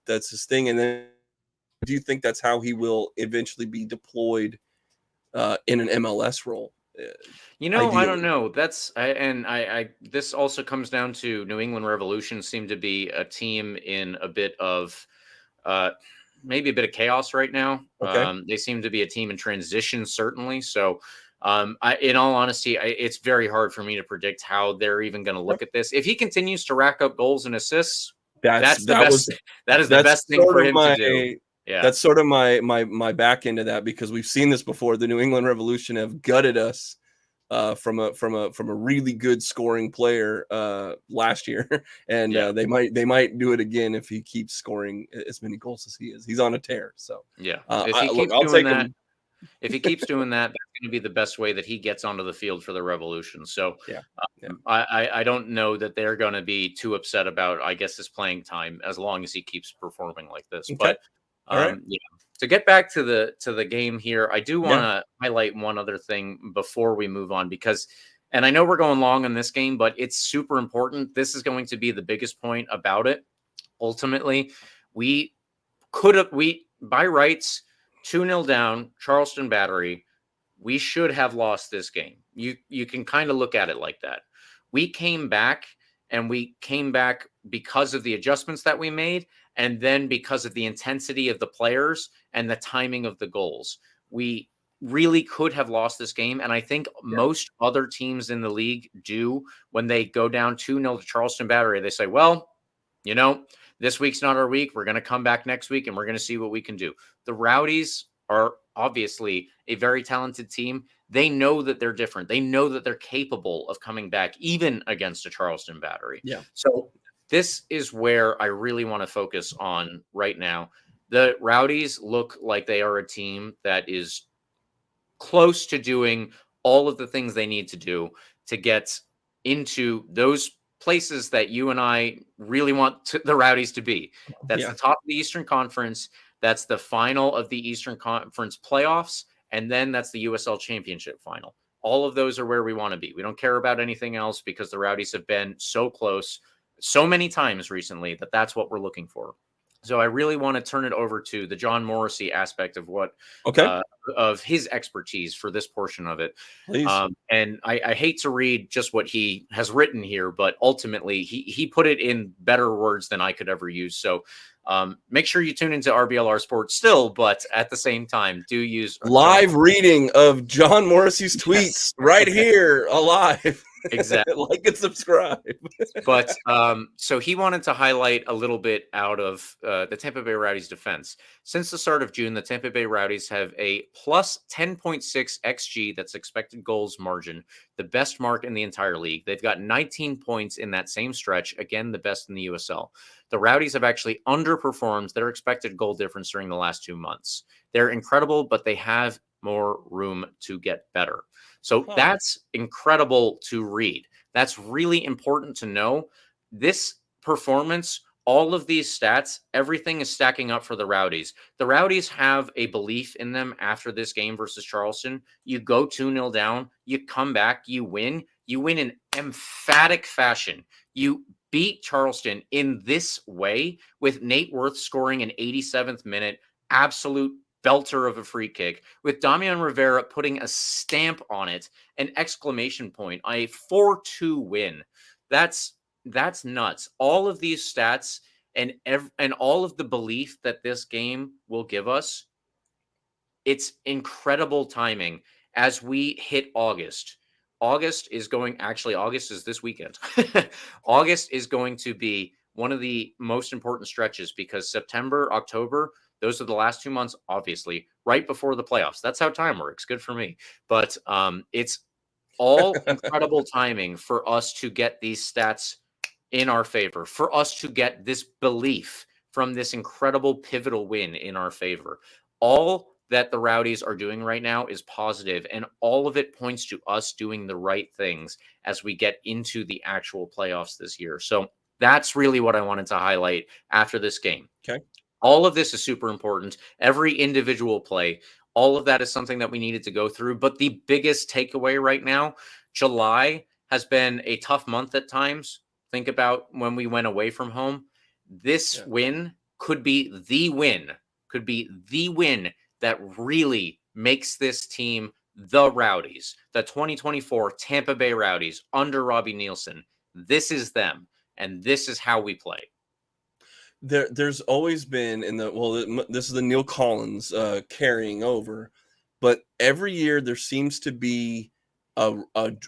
his thing? And then do you think that's how he will eventually be deployed in an MLS role? I don't know. This also comes down to New England Revolution seem to be a team in a bit of maybe a bit of chaos right now. They seem to be a team in transition, certainly. So in all honesty, it's very hard for me to predict how they're even going to look at this. If he continues to rack up goals and assists, that's the best thing for him to do. Yeah, that's sort of my back into that, because we've seen this before. The New England Revolution have gutted us from a really good scoring player last year, and they might do it again if he keeps scoring as many goals as he is. He's on a tear. So if he keeps doing that, that's going to be the best way that he gets onto the field for the Revolution. So I don't know that they're going to be too upset about, I guess, his playing time as long as he keeps performing like this. But to get back to the game here, I do want to highlight one other thing before we move on, because, and I know we're going long on this game, but it's super important. This is going to be the biggest point about it. Ultimately, we by rights, 2-0 down, Charleston Battery. We should have lost this game. You can kind of look at it like that. We came back, and we came back because of the adjustments that we made, and then because of the intensity of the players and the timing of the goals. We really could have lost this game, and I think most other teams in the league do when they go down 2-0 to Charleston Battery. They say, well, this week's not our week. We're going to come back next week, and we're going to see what we can do. The Rowdies are obviously a very talented team. They know that they're different. They know that they're capable of coming back even against a Charleston Battery. Yeah. So this is where I really want to focus on right now. The Rowdies look like they are a team that is close to doing all of the things they need to do to get into those places that you and I really want the Rowdies to be. That's the top of the Eastern Conference. That's the final of the Eastern Conference playoffs. And then that's the USL Championship final. All of those are where we want to be. We don't care about anything else because the Rowdies have been so close so many times recently that that's what we're looking for. So I really want to turn it over to the John Morrissey aspect of what of his expertise for this portion of it. Please. And I hate to read just what he has written here, but ultimately he put it in better words than I could ever use. So make sure you tune into RBLR Sports still, but at the same time, do use live reading of John Morrissey's tweets right here alive. Exactly. Like and subscribe. But so he wanted to highlight a little bit out of the Tampa Bay Rowdies defense. Since the start of June, the Tampa Bay Rowdies have a plus 10.6 XG, that's expected goals margin, the best mark in the entire league. They've got 19 points in that same stretch, again, the best in the USL. The Rowdies have actually underperformed their expected goal difference during the last 2 months. They're incredible, but they have more room to get better. So that's incredible to read. That's really important to know. This performance, all of these stats, everything is stacking up for the Rowdies. The Rowdies have a belief in them after this game versus Charleston. You go 2-0 down, you come back, you win in emphatic fashion. You beat Charleston in this way with Nate Worth scoring an 87th minute, absolute belter of a free kick, with Damian Rivera putting a stamp on it, an exclamation point, a 4-2 win. That's nuts. All of these stats and all of the belief that this game will give us, it's incredible timing as we hit August. August is this weekend. August is going to be one of the most important stretches because September, October, those are the last 2 months, obviously, right before the playoffs. That's how time works. Good for me. But it's all incredible timing for us to get these stats in our favor, for us to get this belief from this incredible pivotal win in our favor. All that the Rowdies are doing right now is positive, and all of it points to us doing the right things as we get into the actual playoffs this year. So that's really what I wanted to highlight after this game. Okay. All of this is super important. Every individual play, all of that is something that we needed to go through. But the biggest takeaway right now, July has been a tough month at times. Think about when we went away from home. This win could be the win, that really makes this team the Rowdies, the 2024 Tampa Bay Rowdies under Robbie Nielsen. This is them, and this is how we play. There's always been this is the Neil Collins carrying over, but every year there seems to be a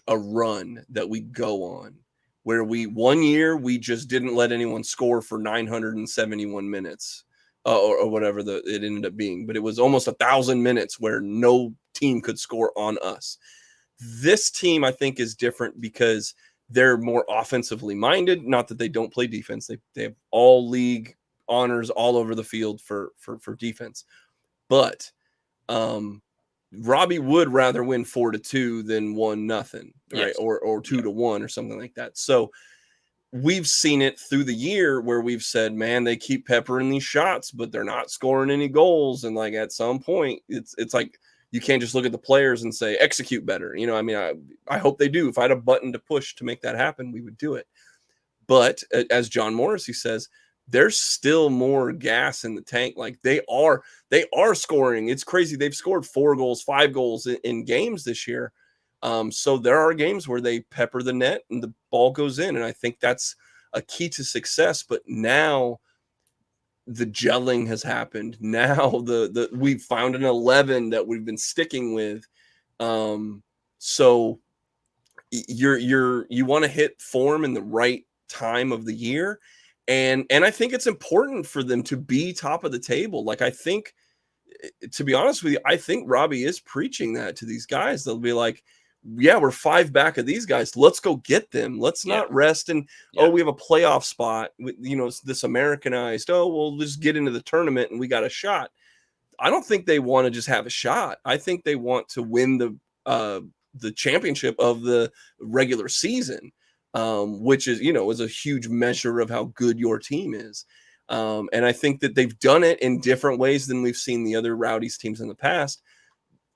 run that we go on where one year we just didn't let anyone score for 971 minutes or whatever it ended up being, but it was almost 1,000 minutes where no team could score on us. This team, I think, is different because they're more offensively minded. Not that they don't play defense. They have all league honors all over the field for defense. But Robbie would rather win 4-2 than 1-0, right? Yes. Or 2-1 or something like that. So we've seen it through the year where we've said, man, they keep peppering these shots, but they're not scoring any goals. And like at some point, it's like, you can't just look at the players and say, execute better. I mean, I hope they do. If I had a button to push to make that happen, we would do it. But as John Morrissey says, there's still more gas in the tank. Like they are scoring. It's crazy. They've scored 4 goals, 5 goals in games this year. So there are games where they pepper the net and the ball goes in. And I think that's a key to success. But now the gelling has happened. Now we've found an 11 that we've been sticking with. So you want to hit form in the right time of the year. And I think it's important for them to be top of the table. Like, I think, to be honest with you, I think Robbie is preaching that to these guys. They'll be like, yeah, we're 5 back of these guys. Let's go get them. Let's not rest. And, we have a playoff spot. It's this Americanized, we'll just get into the tournament and we got a shot. I don't think they want to just have a shot. I think they want to win the championship of the regular season, which is a huge measure of how good your team is. And I think that they've done it in different ways than we've seen the other Rowdies teams in the past.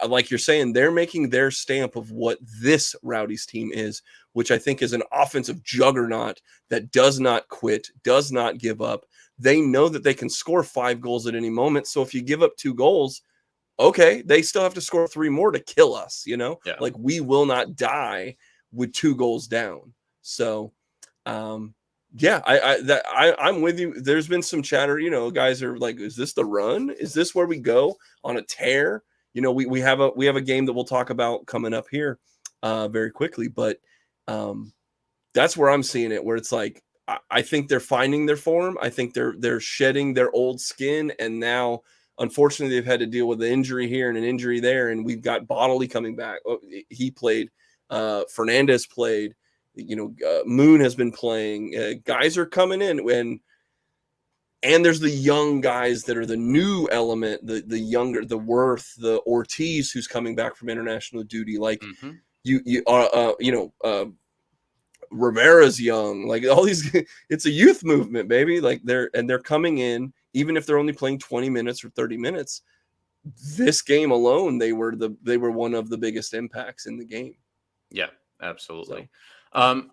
Like you're saying, they're making their stamp of what this Rowdies team is, which I think is an offensive juggernaut that does not quit, does not give up. They know that they can score 5 goals at any moment. So if you give up 2 goals, okay, they still have to score 3 more to kill us, Like, we will not die with 2 goals down. So, I'm with you. There's been some chatter, guys are like, is this the run? Is this where we go on a tear? We have a game that we'll talk about coming up here very quickly, but that's where I'm seeing it, where it's like, I think they're finding their form. I think they're shedding their old skin, and now, unfortunately, they've had to deal with an injury here and an injury there, and we've got Bodley coming back. He played. Fernandez played. Moon has been playing. Guys are coming in, and there's the young guys that are the new element, the younger, the Worth, the Ortiz, who's coming back from international duty. Like Rivera's young. Like, all these, it's a youth movement, baby. Like, they're coming in, even if they're only playing 20 minutes or 30 minutes. This game alone, they were one of the biggest impacts in the game. Yeah, absolutely.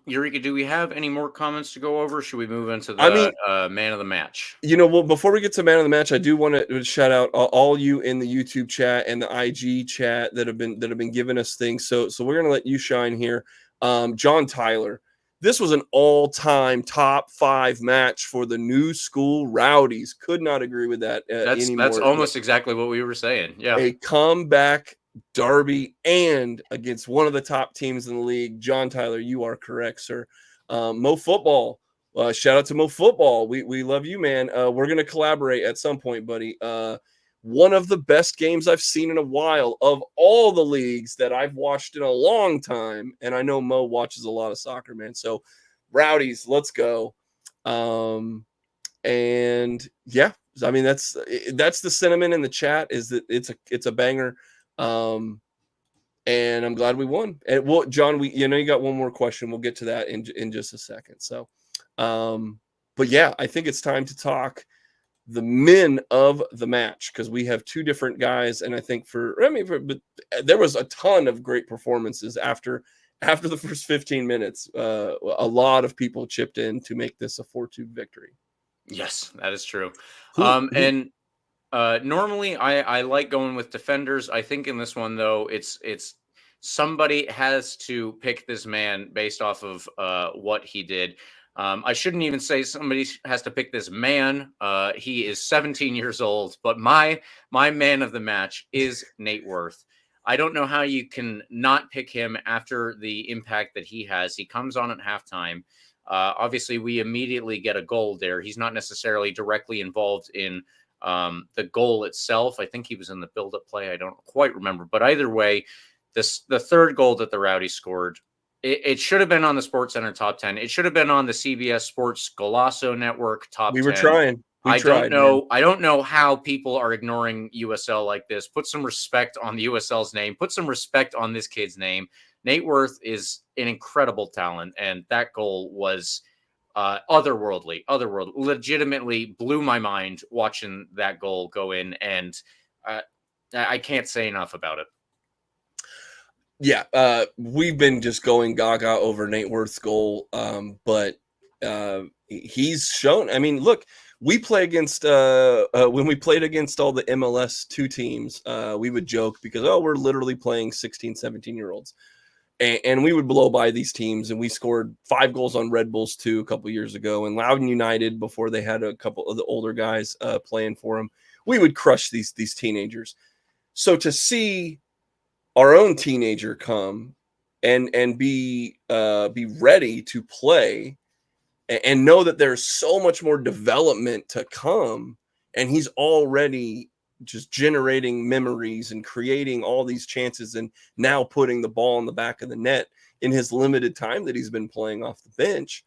Eureka, do we have any more comments to go over? Should we move into the man of the match? Well, before we get to man of the match, I do want to shout out all you in the YouTube chat and the IG chat that have been giving us things. So we're gonna let you shine here. John Tyler, this was an all-time top 5 match for the new school Rowdies. Could not agree with that anymore. That's almost exactly what we were saying. Yeah, a comeback derby and against one of the top teams in the league. John Tyler, you are correct, sir. Mo Football, shout out to Mo Football. We love you, man. We're going to collaborate at some point, buddy. One of the best games I've seen in a while of all the leagues that I've watched in a long time. And I know Mo watches a lot of soccer, man. So Rowdies, let's go. And yeah, I mean, that's the sentiment in the chat, is that it's a banger. And I'm glad we won. And John, you got one more question. We'll get to that in just a second. So, but yeah, I think it's time to talk the men of the match, because we have 2 different guys. And I think but there was a ton of great performances after the first 15 minutes. A lot of people chipped in to make this a 4-2 victory. Yes, that is true. And normally I like going with defenders. I think in this one, though, it's somebody has to pick this man based off of what he did. I shouldn't even say somebody has to pick this man. He is 17 years old, but my man of the match is Nate Worth. I don't know how you can not pick him after the impact that he has. He comes on at halftime. Obviously, we immediately get a goal there. He's not necessarily directly involved in the goal itself. I think he was in the build-up play. I don't quite remember. But either way, the third goal that the Rowdies scored, it should have been on the SportsCenter top 10. It should have been on the CBS Sports Golasso Network top 10. We were trying. I don't know how people are ignoring USL like this. Put some respect on the USL's name. Put some respect on this kid's name. Nate Worth is an incredible talent, and that goal was otherworldly. Legitimately blew my mind watching that goal go in, and I can't say enough about it. Yeah, we've been just going gaga over Nate Worth's goal, but he's shown. I mean, look, we play against when we played against all the MLS 2 teams, we would joke because, oh, we're literally playing 16, 17-year-olds. And we would blow by these teams, and we scored 5 goals on Red Bulls 2 a couple years ago, and Loudoun United, before they had a couple of the older guys playing for them, we would crush these teenagers. So to see our own teenager come and be ready to play, and know that there's so much more development to come, and he's already just generating memories and creating all these chances, and now putting the ball in the back of the net in his limited time that he's been playing off the bench.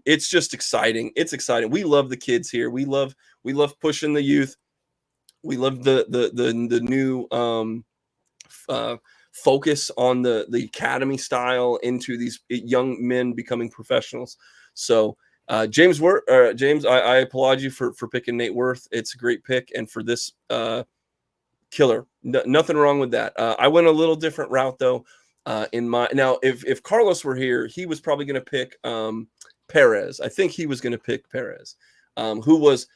It's just exciting. It's exciting. We love the kids here. We love pushing the youth. We love the new focus on the academy style into these young men becoming professionals. So James, I applaud you for picking Nate Worth. It's a great pick, and for this killer, nothing wrong with that. I went a little different route though. If Carlos were here, he was probably going to pick Perez. I think he was going to pick Perez, who was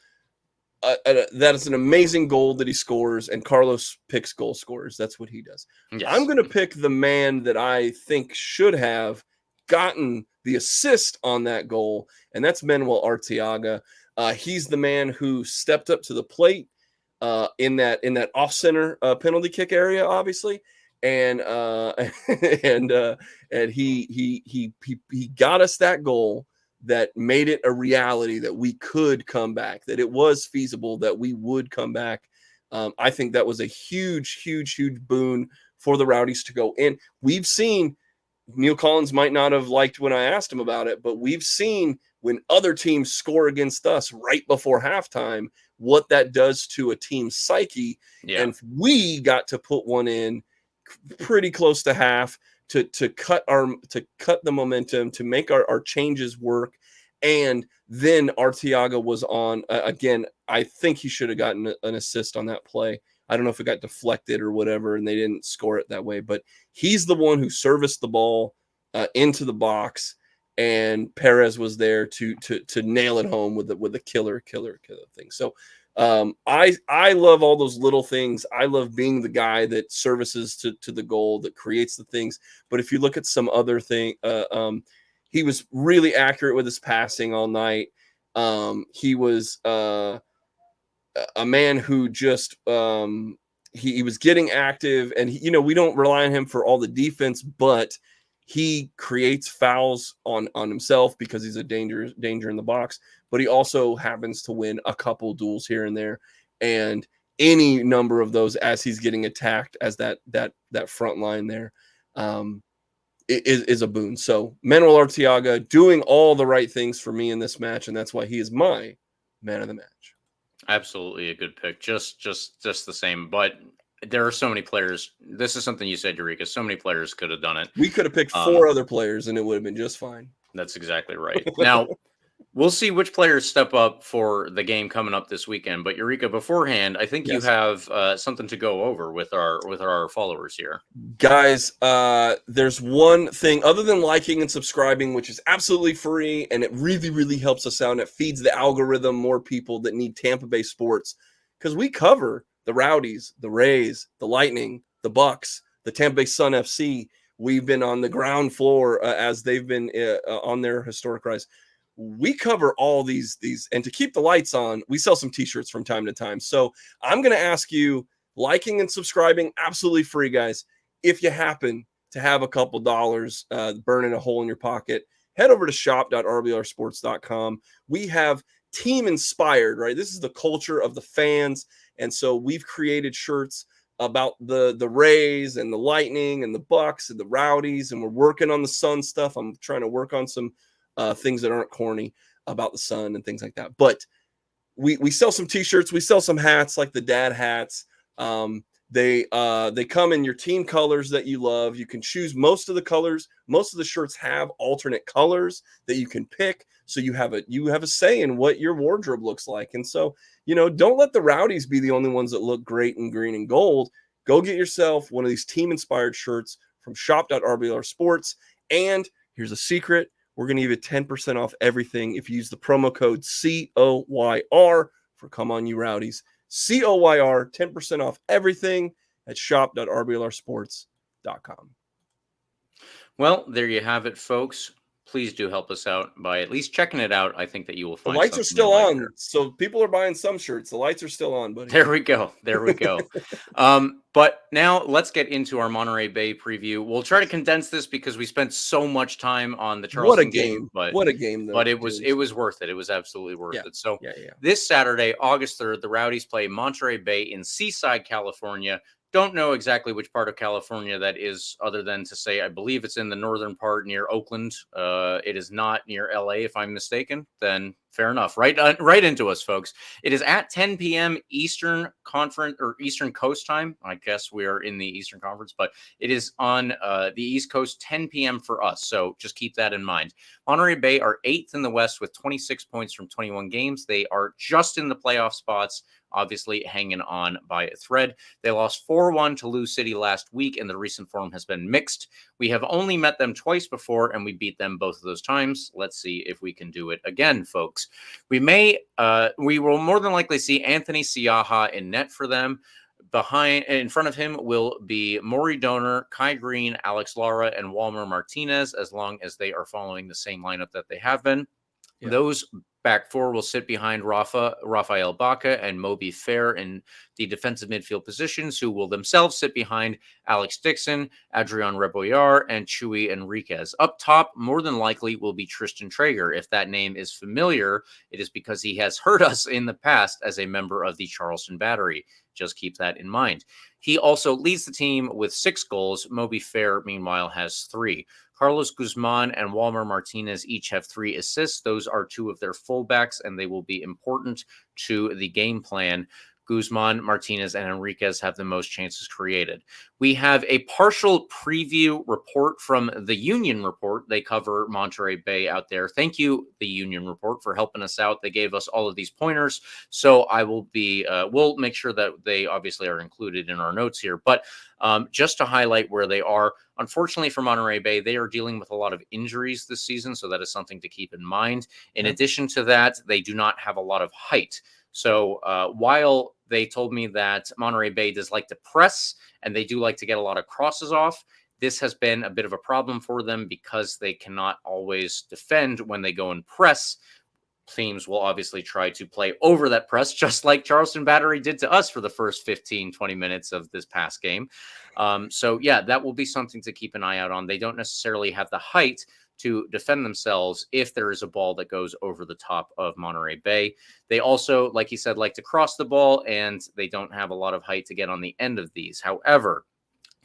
that is an amazing goal that he scores, and Carlos picks goal scorers. That's what he does. Yes. I'm going to pick the man that I think should have gotten the assist on that goal, and that's Manuel Arteaga. He's the man who stepped up to the plate in that off center penalty kick area, obviously, and he got us that goal that made it a reality that we could come back, that it was feasible that we would come back. I think that was a huge boon for the Rowdies to go in. We've seen, Neil Collins might not have liked when I asked him about it, but we've seen when other teams score against us right before halftime, what that does to a team's psyche. Yeah. And we got to put one in pretty close to half to cut the momentum, to make our changes work. And then Arteaga was on again. I think he should have gotten an assist on that play. I don't know if it got deflected or whatever, and they didn't score it that way. But he's the one who serviced the ball into the box, and Perez was there to nail it home with the killer thing. So I love all those little things. I love being the guy that services to the goal, that creates the things. But if you look at some other thing, he was really accurate with his passing all night. He was a man who just he was getting active, and we don't rely on him for all the defense, but he creates fouls on himself because he's a danger in the box. But he also happens to win a couple duels here and there, and any number of those as he's getting attacked as that front line there is a boon. So Manuel Arteaga doing all the right things for me in this match, and that's why he is my man of the match. Absolutely a good pick. Just the same. But there are so many players. This is something you said, Eureka. So many players could have done it. We could have picked 4 other players, and it would have been just fine. That's exactly right. Now, we'll see which players step up for the game coming up this weekend. But Eureka, beforehand, I think you have something to go over with our followers here. Guys, there's one thing other than liking and subscribing, which is absolutely free, and it really, really helps us out. And it feeds the algorithm more people that need Tampa Bay sports, because we cover the Rowdies, the Rays, the Lightning, the Bucks, the Tampa Bay Sun FC. We've been on the ground floor as they've been on their historic rise. We cover all these, and to keep the lights on, we sell some t-shirts from time to time. So I'm going to ask you, liking and subscribing, absolutely free, guys. If you happen to have a couple dollars burning a hole in your pocket, head over to shop.rblrsports.com. We have team inspired, right? This is the culture of the fans. And so we've created shirts about the Rays and the Lightning and the Bucks and the Rowdies, and we're working on the Sun stuff. I'm trying to work on some things that aren't corny about the Sun and things like that. But we sell some t-shirts, we sell some hats, like the dad hats. They come in your team colors that you love. You can choose most of the colors. Most of the shirts have alternate colors that you can pick, so you have a say in what your wardrobe looks like. And so, don't let the Rowdies be the only ones that look great in green and gold. Go get yourself one of these team inspired shirts from shop.rblrsports. And here's a secret: We're going to give you 10% off everything if you use the promo code COYR for Come On You Rowdies. COYR, 10% off everything at shop.rblrsports.com. Well, there you have it, folks. Please do help us out by at least checking it out. I think that you will The find lights are something still you like on, there. so people are buying some shirts. The lights are still on, buddy. There we go. There we go. But now let's get into our Monterey Bay preview. We'll try to condense this because we spent so much time on the What a Charleston game. but What a game, though. it was worth it. It was absolutely worth it. So Yeah. this Saturday, August 3rd, the Rowdies play Monterey Bay in Seaside, California. Don't know exactly which part of California that is, other than to say I believe it's in the northern part near Oakland. It is not near LA, if I'm mistaken. Then fair enough. Right into us, folks. It is at 10 p.m. Eastern Conference or Eastern Coast time. I guess we are in the Eastern Conference, but it is on the East Coast, 10 p.m. for us. So just keep that in mind. Monterey Bay are 8th in the West with 26 points from 21 games. They are just in the playoff spots, obviously hanging on by a thread. They lost 4-1 to Lou City last week, and the recent form has been mixed. We have only met them twice before, and we beat them both of those times. Let's see if we can do it again, folks. We will more than likely see Anthony Siaha in net for them. In front of him will be Maury Donor, Kai Green, Alex Lara, and Walmer Martinez, as long as they are following the same lineup that they have been. Yeah. Those back four will sit behind Rafael Baca and Moby Fair in the defensive midfield positions, who will themselves sit behind Alex Dixon, Adrian Rebollar, and Chuy Enriquez. Up top, more than likely, will be Tristan Traeger. If that name is familiar, it is because he has hurt us in the past as a member of the Charleston Battery. Just keep that in mind. He also leads the team with 6 goals. Moby Fair, meanwhile, has 3. Carlos Guzman and Walmer Martinez each have 3 assists. Those are 2 of their fullbacks, and they will be important to the game plan. Guzman, Martinez, and Enriquez have the most chances created. We have a partial preview report from the Union Report. They cover Monterey Bay out there. Thank you, the Union Report, for helping us out. They gave us all of these pointers, so I will be, we'll make sure that they obviously are included in our notes here. But just to highlight where they are, unfortunately for Monterey Bay, they are dealing with a lot of injuries this season, so that is something to keep in mind. In addition to that, they do not have a lot of height. So while they told me that Monterey Bay does like to press and they do like to get a lot of crosses off, this has been a bit of a problem for them because they cannot always defend when they go and press. Teams will obviously try to play over that press, just like Charleston Battery did to us for the first 15, 20 minutes of this past game. So, yeah, that will be something to keep an eye out on. They don't necessarily have the height to defend themselves if there is a ball that goes over the top of Monterey Bay. They also, like he said, like to cross the ball, and they don't have a lot of height to get on the end of these. However,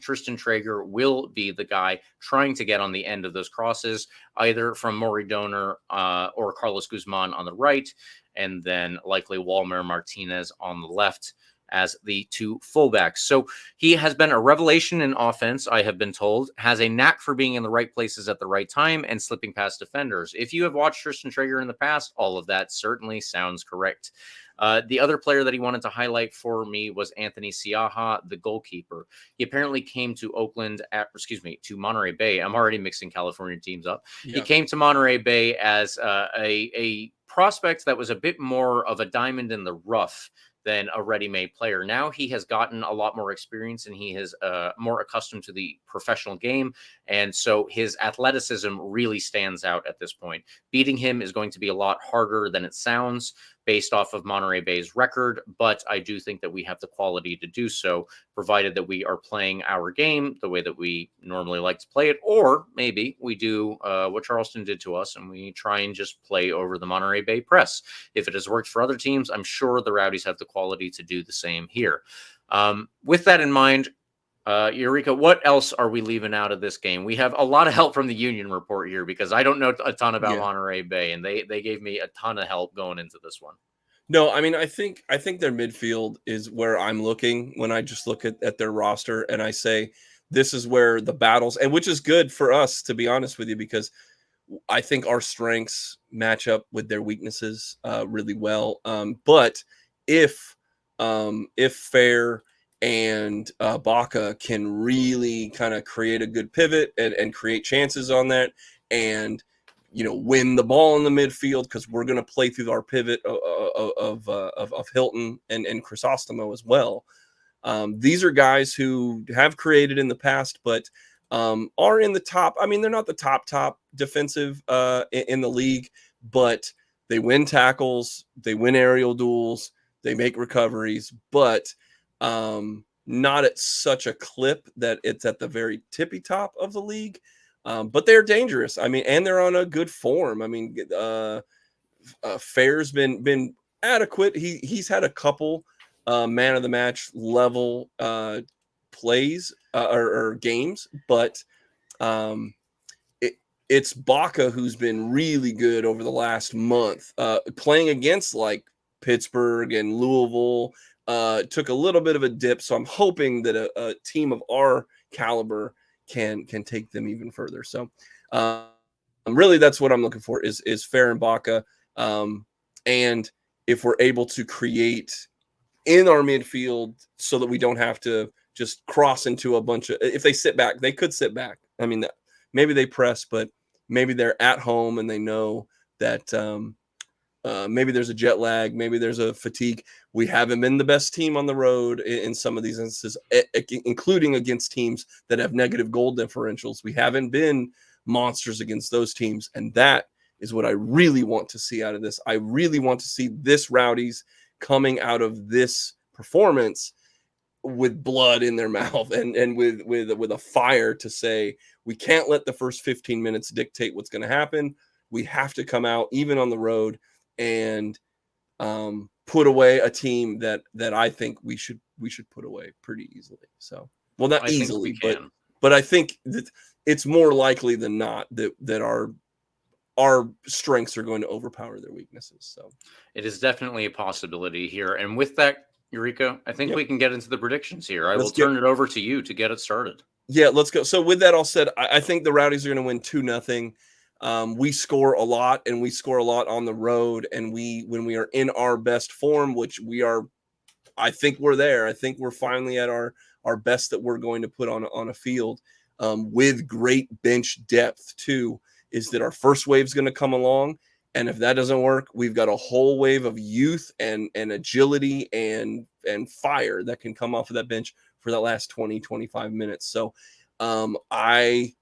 Tristan Traeger will be the guy trying to get on the end of those crosses, either from Maury Donor or Carlos Guzman on the right, and then likely Walmer Martinez on the left as the 2 fullbacks. So he has been a revelation in offense, I have been told, has a knack for being in the right places at the right time and slipping past defenders. If you have watched Tristan Traeger in the past, all of that certainly sounds correct. The other player that he wanted to highlight for me was Anthony Siaha, the goalkeeper. He apparently came to to Monterey Bay. I'm already mixing California teams up. Yeah. He came to Monterey Bay as a prospect that was a bit more of a diamond in the rough than a ready-made player. Now he has gotten a lot more experience and he is more accustomed to the professional game. And so his athleticism really stands out at this point. Beating him is going to be a lot harder than it sounds based off of Monterey Bay's record, but I do think that we have the quality to do so, provided that we are playing our game the way that we normally like to play it, or maybe we do what Charleston did to us and we try and just play over the Monterey Bay press. If it has worked for other teams, I'm sure the Rowdies have the quality to do the same here. With that in mind, Eureka, what else are we leaving out of this game? We have a lot of help from the Union Report here because I don't know a ton about Monterey Bay, and they gave me a ton of help going into this one. No, I mean, I think their midfield is where I'm looking when I just look at their roster and I say this is where the battles, and which is good for us, to be honest with you, because I think our strengths match up with their weaknesses really well. But if Fair and Baca can really kind of create a good pivot and create chances on that, and win the ball in the midfield, because we're going to play through our pivot of Hilton and Crisostomo as well. These are guys who have created in the past, but are in the top. I mean, they're not the top defensive in the league, but they win tackles, they win aerial duels, they make recoveries, but not at such a clip that it's at the very tippy top of the league. But they're dangerous. I mean, and they're on a good form. I mean, Fair's been adequate. He's had a couple man of the match level plays or games, but it's Baca who's been really good over the last month, playing against like Pittsburgh and Louisville. Took a little bit of a dip, so I'm hoping that a team of our caliber can take them even further. So really that's what I'm looking for is Fair and Baca. And if we're able to create in our midfield so that we don't have to just cross into a bunch of, if they sit back, they could sit back. I mean, maybe they press, but maybe they're at home and they know that maybe there's a jet lag, maybe there's a fatigue. We haven't been the best team on the road in some of these instances, including against teams that have negative goal differentials. We haven't been monsters against those teams, and that is what I really want to see out of this. I really want to see this Rowdies coming out of this performance with blood in their mouth and with a fire to say, we can't let the first 15 minutes dictate what's going to happen. We have to come out even on the road and put away a team that I think we should put away pretty easily. So, well, not easily, but I think that it's more likely than not that our strengths are going to overpower their weaknesses. So it is definitely a possibility here. And with that, Eureka, I think we can get into the predictions here. I will turn it over to you to get it started. Yeah, let's go. So with that all said, I think the Rowdies are going to win 2-0. We score a lot, and we score a lot on the road. And when we are in our best form, which we are, I think we're there. I think we're finally at our best that we're going to put on a field with great bench depth too, is that our first wave is going to come along. And if that doesn't work, we've got a whole wave of youth and agility and fire that can come off of that bench for that last 20, 25 minutes. So I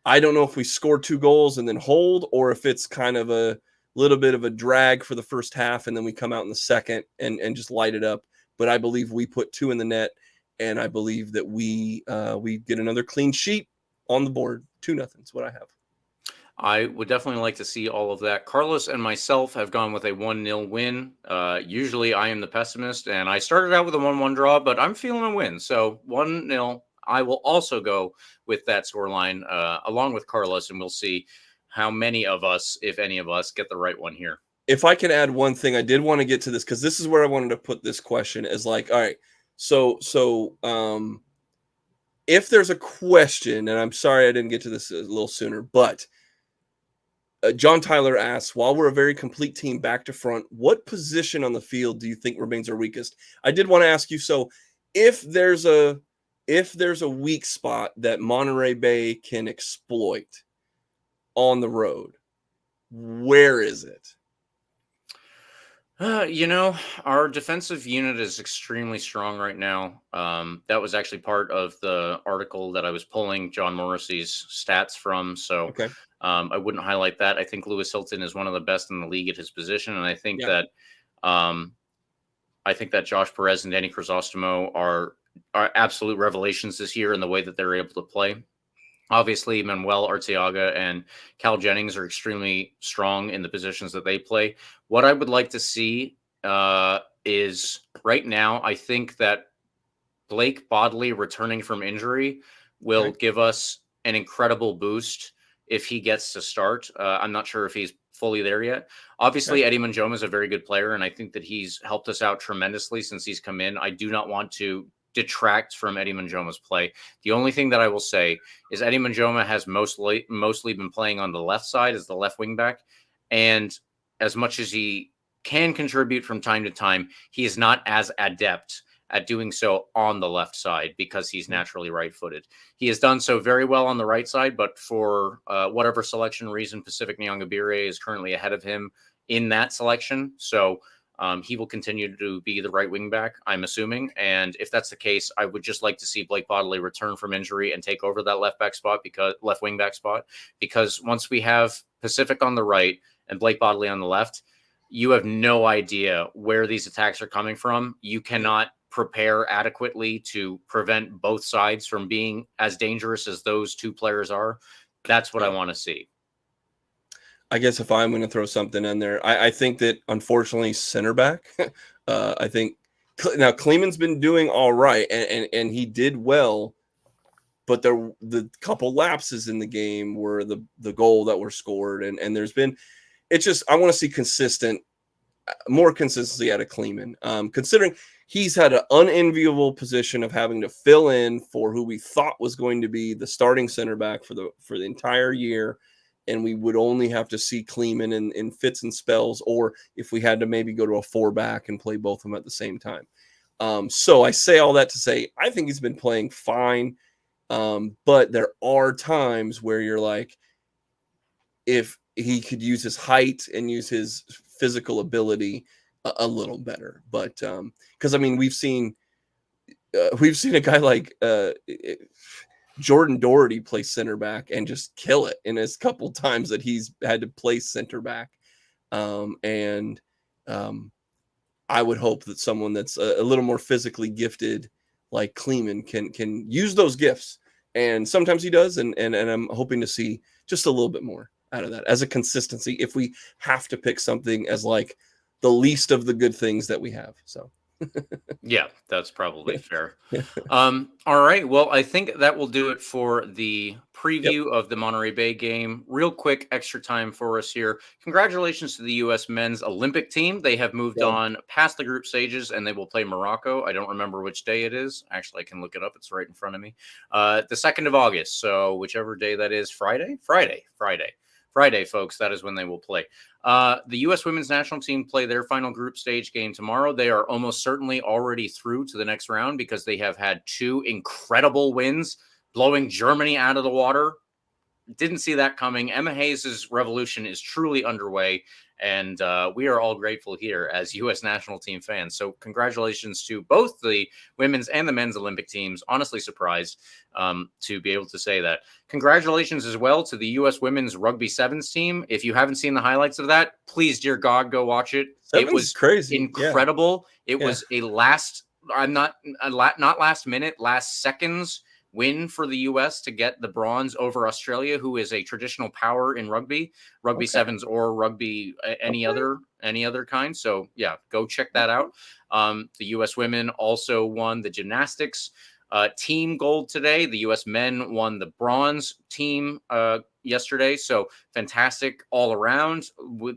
don't know if we score 2 goals and then hold, or if it's kind of a little bit of a drag for the first half and then we come out in the second and just light it up. But I believe we put 2 in the net, and I believe that we get another clean sheet on the board. 2-0 is what I have. I would definitely like to see all of that. Carlos and myself have gone with a 1-0 win. Usually I am the pessimist, and I started out with a 1-1 draw, but I'm feeling a win. So 1-0. I will also go with that scoreline along with Carlos, and we'll see how many of us, if any of us, get the right one here. If I can add one thing, I did want to get to this because this is where I wanted to put this question is like, all right, so if there's a question, and I'm sorry I didn't get to this a little sooner, but John Tyler asks, while we're a very complete team back to front, what position on the field do you think remains our weakest? I did want to ask you, so if there's a weak spot that Monterey Bay can exploit on the road, where is it? Our defensive unit is extremely strong right now. That was actually part of the article that I was pulling John Morrissey's stats from. So I wouldn't highlight that. I think Lewis Hilton is one of the best in the league at his position. And I think that Josh Perez and Danny Crisostomo are absolute revelations this year in the way that they're able to play. Obviously, Manuel Arteaga and Cal Jennings are extremely strong in the positions that they play. What I would like to see is right now, I think that Blake Bodley returning from injury will give us an incredible boost if he gets to start. I'm not sure if he's fully there yet. Obviously, Eddie Manjoma is a very good player, and I think that he's helped us out tremendously since he's come in. I do not want to detract from Eddie Manjoma's play. The only thing that I will say is Eddie Manjoma has mostly been playing on the left side as the left wing back. And as much as he can contribute from time to time, he is not as adept at doing so on the left side because he's naturally right-footed. He has done so very well on the right side, but for whatever selection reason, Pacific Nyongabire is currently ahead of him in that selection. So he will continue to be the right wing back, I'm assuming. And if that's the case, I would just like to see Blake Bodley return from injury and take over that left wing back spot, because once we have Pacific on the right and Blake Bodley on the left, you have no idea where these attacks are coming from. You cannot prepare adequately to prevent both sides from being as dangerous as those two players are. That's what I want to see. I guess if I'm going to throw something in there, I think that unfortunately center back, I think now Kleeman's been doing all right and he did well, but the couple lapses in the game were the goal that were scored. And there's been, it's just, I want to see more consistency out of Kleeman, considering he's had an unenviable position of having to fill in for who we thought was going to be the starting center back for the entire year. And we would only have to see Kleeman in fits and spells, or if we had to maybe go to a 4-back and play both of them at the same time. So I say all that to say, I think he's been playing fine. But there are times where you're like, if he could use his height and use his physical ability a little better. But because I mean, we've seen a guy like Jordan Doherty play center back and just kill it in his couple times that he's had to play center back. I would hope that someone that's a little more physically gifted like Kleeman can use those gifts. And sometimes he does. And I'm hoping to see just a little bit more out of that as a consistency if we have to pick something as like the least of the good things that we have. So yeah, that's probably fair. All right. Well, I think that will do it for the preview of the Monterey Bay game. Real quick extra time for us here. Congratulations to the U.S. men's Olympic team. They have moved on past the group stages and they will play Morocco. I don't remember which day it is. Actually, I can look it up. It's right in front of me. The 2nd of August. So whichever day that is, Friday, folks, that is when they will play. The U.S. women's national team play their final group stage game tomorrow. They are almost certainly already through to the next round because they have had 2 incredible wins, blowing Germany out of the water. Didn't see that coming. Emma Hayes' revolution is truly underway, and we are all grateful here as U.S. national team fans. So congratulations to both the women's and the men's Olympic teams. Honestly surprised to be able to say that. Congratulations as well to the U.S. women's rugby sevens team. If you haven't seen the highlights of that, please, dear God, go watch it. Sevens it was crazy, incredible. It was a last minute, last seconds win for the U.S. to get the bronze over Australia, who is a traditional power in rugby sevens or rugby any other kind. So yeah, go check that out. The U.S. women also won the gymnastics team gold today. The U.S. men won the bronze team yesterday. So fantastic all around.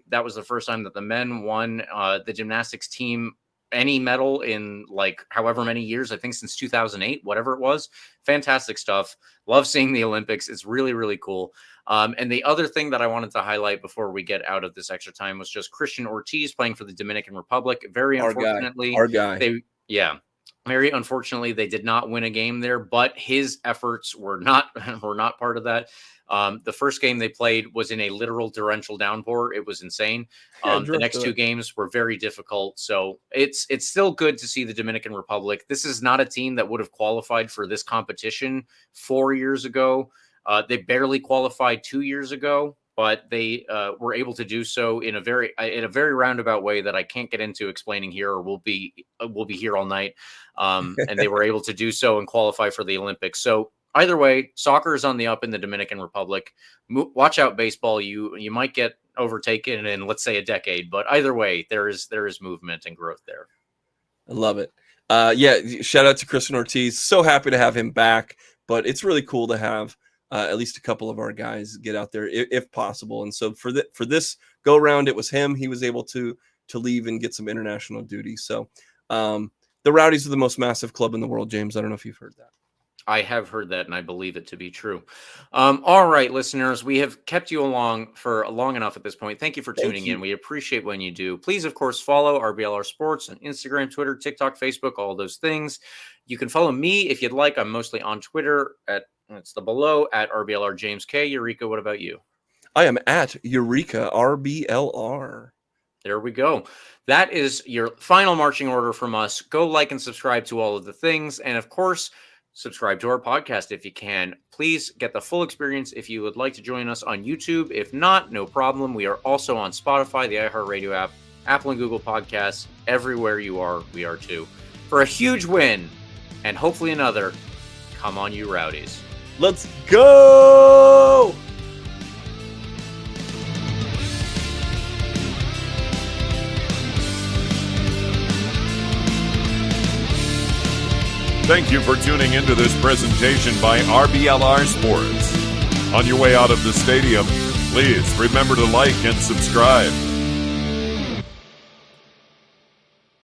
That was the first time that the men won the gymnastics team any medal in like however many years, I think since 2008, whatever it was. Fantastic stuff. Love seeing the Olympics. It's really, really cool. And the other thing that I wanted to highlight before we get out of this extra time was just Christian Ortiz playing for the Dominican Republic. Very unfortunately, very unfortunately, they did not win a game there, but his efforts were not part of that. The first game they played was in a literal torrential downpour. It was insane. The next 2 games were very difficult. So it's still good to see the Dominican Republic. This is not a team that would have qualified for this competition 4 years ago. They barely qualified 2 years ago, but they were able to do so in a very roundabout way that I can't get into explaining here, or we'll be here all night. And they were able to do so and qualify for the Olympics. So either way, soccer is on the up in the Dominican Republic. Watch out, baseball. You might get overtaken in, let's say, a decade, but either way, there is movement and growth there. I love it. Shout out to Christian Ortiz. So happy to have him back, but it's really cool to have at least a couple of our guys get out there if possible. And so for this go around, it was him. He was able to leave and get some international duty. So the Rowdies are the most massive club in the world, James. I don't know if you've heard that. I have heard that, and I believe it to be true. All right, listeners, we have kept you along for long enough at this point. Thank you for tuning in. We appreciate when you do. Please, of course, follow RBLR Sports on Instagram, Twitter, TikTok, Facebook, all those things. You can follow me if you'd like. I'm mostly on Twitter it's the below at RBLR James K. Eureka, what about you? I am at Eureka RBLR. There we go. That is your final marching order from us. Go like and subscribe to all of the things. And of course, subscribe to our podcast if you can. Please get the full experience if you would like to join us on YouTube. If not, no problem. We are also on Spotify, the iHeartRadio app, Apple and Google Podcasts. Everywhere you are, we are too. For a huge win and hopefully another, come on, you Rowdies. Let's go! Thank you for tuning into this presentation by RBLR Sports. On your way out of the stadium, please remember to like and subscribe.